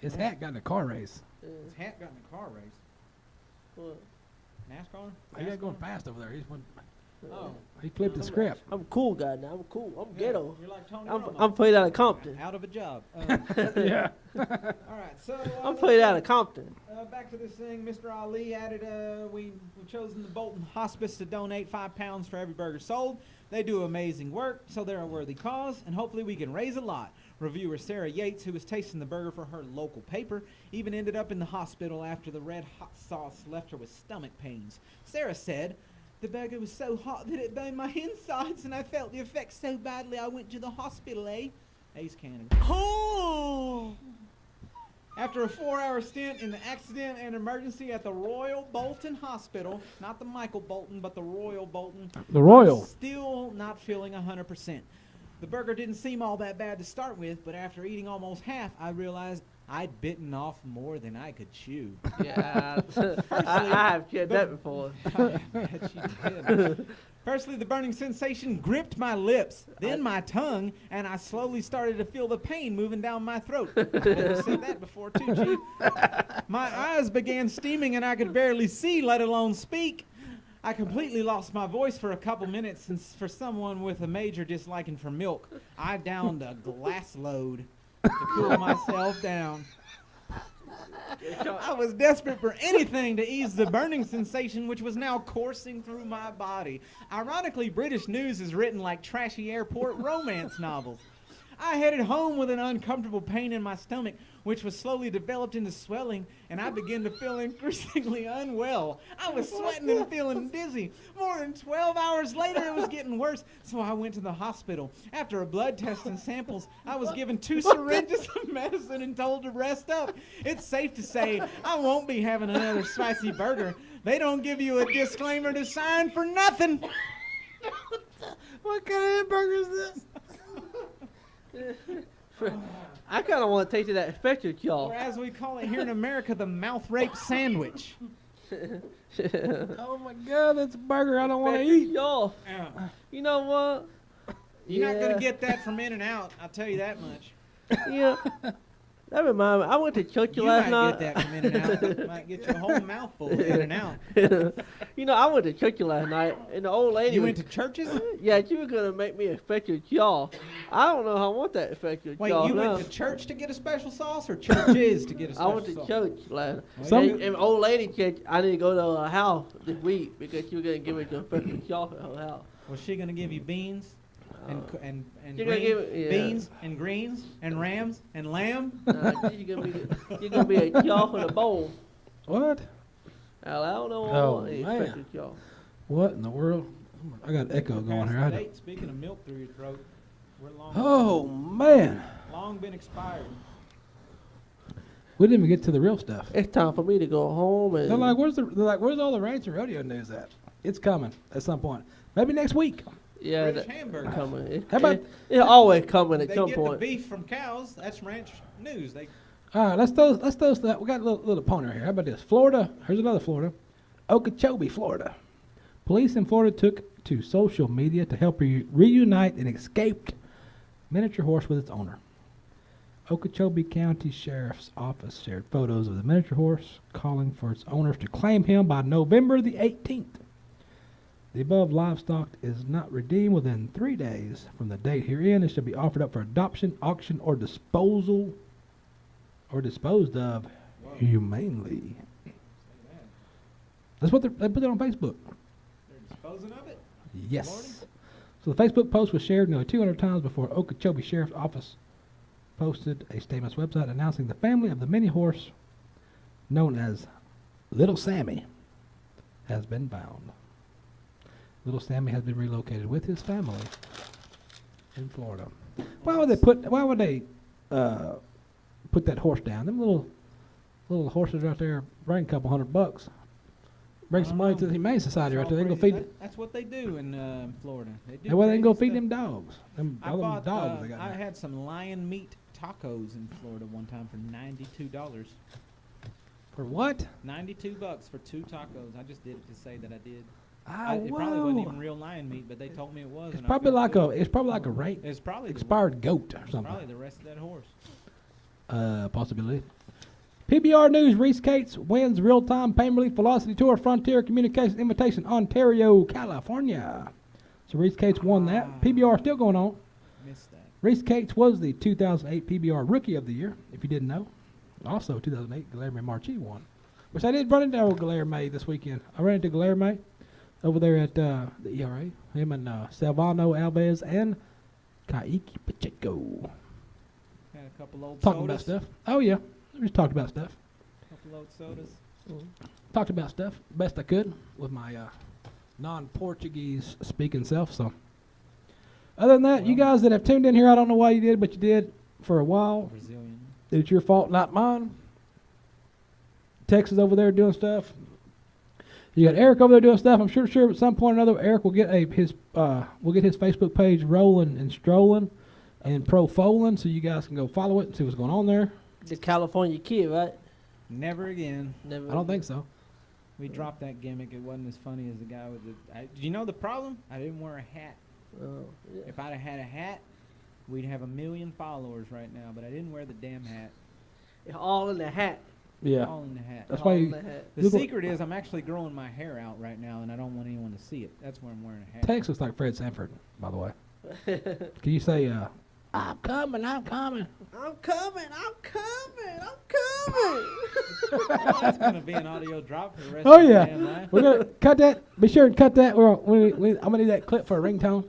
His hat got in a car race. His hat got in a car race. What? NASCAR? He got going fast over there. Oh. He flipped the script. I'm a cool guy now. I'm cool. I'm ghetto. You're like Tony I'm Romo. played out of Compton. Out of a job. Yeah. All right, so I'm played out of Compton. back to this thing. Mr. Ali added, we've chosen the Bolton Hospice to donate 5 pounds for every burger sold. They do amazing work, so they're a worthy cause, and hopefully we can raise a lot. Reviewer Sarah Yates, who was tasting the burger for her local paper, even ended up in the hospital after the red hot sauce left her with stomach pains. Sarah said, "The burger was so hot that it burned my insides, and I felt the effects so badly I went to the hospital, eh?" Ace Cannon. Oh! After a 4-hour stint in the accident and emergency at the Royal Bolton Hospital, not the Michael Bolton, but the Royal Bolton. The Royal. Still not feeling 100%. The burger didn't seem all that bad to start with, but after eating almost half, I realized I'd bitten off more than I could chew. Yeah, I have shared that before. I bet you did. Firstly, the burning sensation gripped my lips, then my tongue, and I slowly started to feel the pain moving down my throat. I bet you said that before too, Chief. My eyes began steaming and I could barely see, let alone speak. I completely lost my voice for a couple minutes, since for someone with a major disliking for milk, I downed a glass load to cool myself down. I was desperate for anything to ease the burning sensation which was now coursing through my body. Ironically, British news is written like trashy airport romance novels. I headed home with an uncomfortable pain in my stomach, which was slowly developed into swelling, and I began to feel increasingly unwell. I was sweating and feeling dizzy. More than 12 hours later, it was getting worse, so I went to the hospital. After a blood test and samples, I was given 2 syringes of medicine and told to rest up. It's safe to say I won't be having another spicy burger. They don't give you a disclaimer to sign for nothing. What kind of hamburger is this? I kind of want to taste that spectral claw. Or as we call it here in America, the mouth rape sandwich. Oh my God, that's a burger I don't want to eat. Y'all. You know what? You're not gonna get that from In-N-Out. I'll tell you that much. Yeah. That reminds me. I went to church last night. You might get that from In-N-Out. You might get your whole mouthful of In-N-Out. You know, I went to church last night, and the old lady. You went to churches? Yeah, she was gonna make me a special claw. I don't know how I want that special claw. Wait, you went to church to get a special sauce, or churches to get a special sauce? I went to church last night. Some- And old lady said I need to go to her house this week because she was gonna give me the special claw at her house. Was she gonna give you beans? And You're gonna give it, yeah. beans and greens and rams and lamb. You're gonna be a claw in a bowl. What? I don't know. Oh, A man. special claw. What in the world? I got an echo going here. I don't- Speaking of milk through your throat, we're long. Oh man, Long been expired. we didn't even get to the real stuff. It's time for me to go home and. They're like, where's all the ranch and rodeo news at? It's coming at some point. Maybe next week. Yeah, British hamburgers. coming. How about- It's always coming at They some get point. the beef from cows. That's ranch news. All right, let's throw that. We got a little opponent here. How about this? Florida. Here's another Florida. Okeechobee, Florida. Police in Florida took to social media to help reunite an escaped miniature horse with its owner. Okeechobee County Sheriff's Office shared photos of the miniature horse, calling for its owners to claim him by November the 18th. The above livestock is not redeemed within 3 days from the date herein. It shall be offered up for adoption, auction, or disposal, or disposed of humanely. That's what they put it on Facebook. They're disposing of it? Yes. Lordy. So the Facebook post was shared nearly 200 times before Okeechobee Sheriff's Office posted a statement on its website announcing the family of the mini horse, known as Little Sammy, has been found. Little Sammy has been relocated with his family in Florida. Why would they put that horse down? Them little horses out there bring a couple $100. Bring some money to the Humane Society right there. They can go feed. That's what they do in Florida. They do. And well, they can go crazy feed them stuff. dogs. I All them bought. dogs they got I there. had some lion meat tacos in Florida one time for $92. For what? $92 for 2 tacos. I just did it to say that I did. Ah, It probably wasn't whoa. even real lion meat, but they told me it was. It's and I probably felt good. it's probably like a It's probably expired goat or the, something. probably the rest of that horse. Possibility. PBR News, Reese Cates wins real-time payment relief Velocity Tour Frontier Communications Invitation, Ontario, California. So Reese Cates won that. PBR still going on. Missed that. Reese Cates was the 2008 PBR Rookie of the Year, if you didn't know. Also, 2008, Guilherme Marchi won. Which I did run into old Guilherme this weekend. I ran into Guilherme over there at the ERA. Him and Salvano Alves and Kaiki Pacheco. Had a couple old Talking sodas. about stuff. Oh, yeah. We just talked about stuff. Couple old sodas. Talked about stuff best I could with my non-Portuguese speaking self. So, other than that, you guys that have tuned in here, I don't know why you did, but you did for a while. Brazilian. It's your fault, not mine. Tex is over there doing stuff. You got Eric over there doing stuff. I'm sure at some point or another, Eric will get his Facebook page rolling and strolling and profoling, so you guys can go follow it and see what's going on there. The California kid, right? Never again. Never. I don't think so. We dropped that gimmick. It wasn't as funny as the guy with the. Did you know the problem? I didn't wear a hat. Oh, yeah. If I'd have had a hat, we'd have 1 million followers right now. But I didn't wear the damn hat. It's all in the hat. Yeah. All in the hat. That's All why in you, the hat. The look what- secret is I'm actually growing my hair out right now, and I don't want anyone to see it. That's why I'm wearing a hat. Tex looks like Fred Sanford, by the way. Can you say, I'm coming, I'm coming? I'm coming, I'm coming, I'm coming. Oh, that's gonna be an audio drop for the rest Oh, of the yeah. damn life. We're going to cut that. Be sure and cut that. I'm going to need that clip for a ringtone.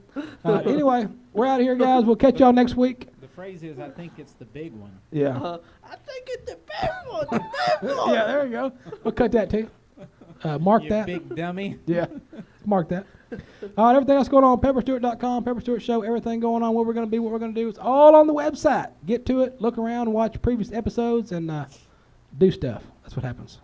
Anyway, we're out of here, guys. We'll catch y'all next week. The phrase is, I think it's the big one. Yeah. I think it's the big one, the big one. Yeah, there we go. We'll cut that, too. Mark You that. big dummy. Yeah, mark that. All right, everything else going on, pepperstewart.com, Pepper Stewart Show, everything going on, where we're going to be, what we're going to do. It's all on the website. Get to it, look around, watch previous episodes, and do stuff. That's what happens.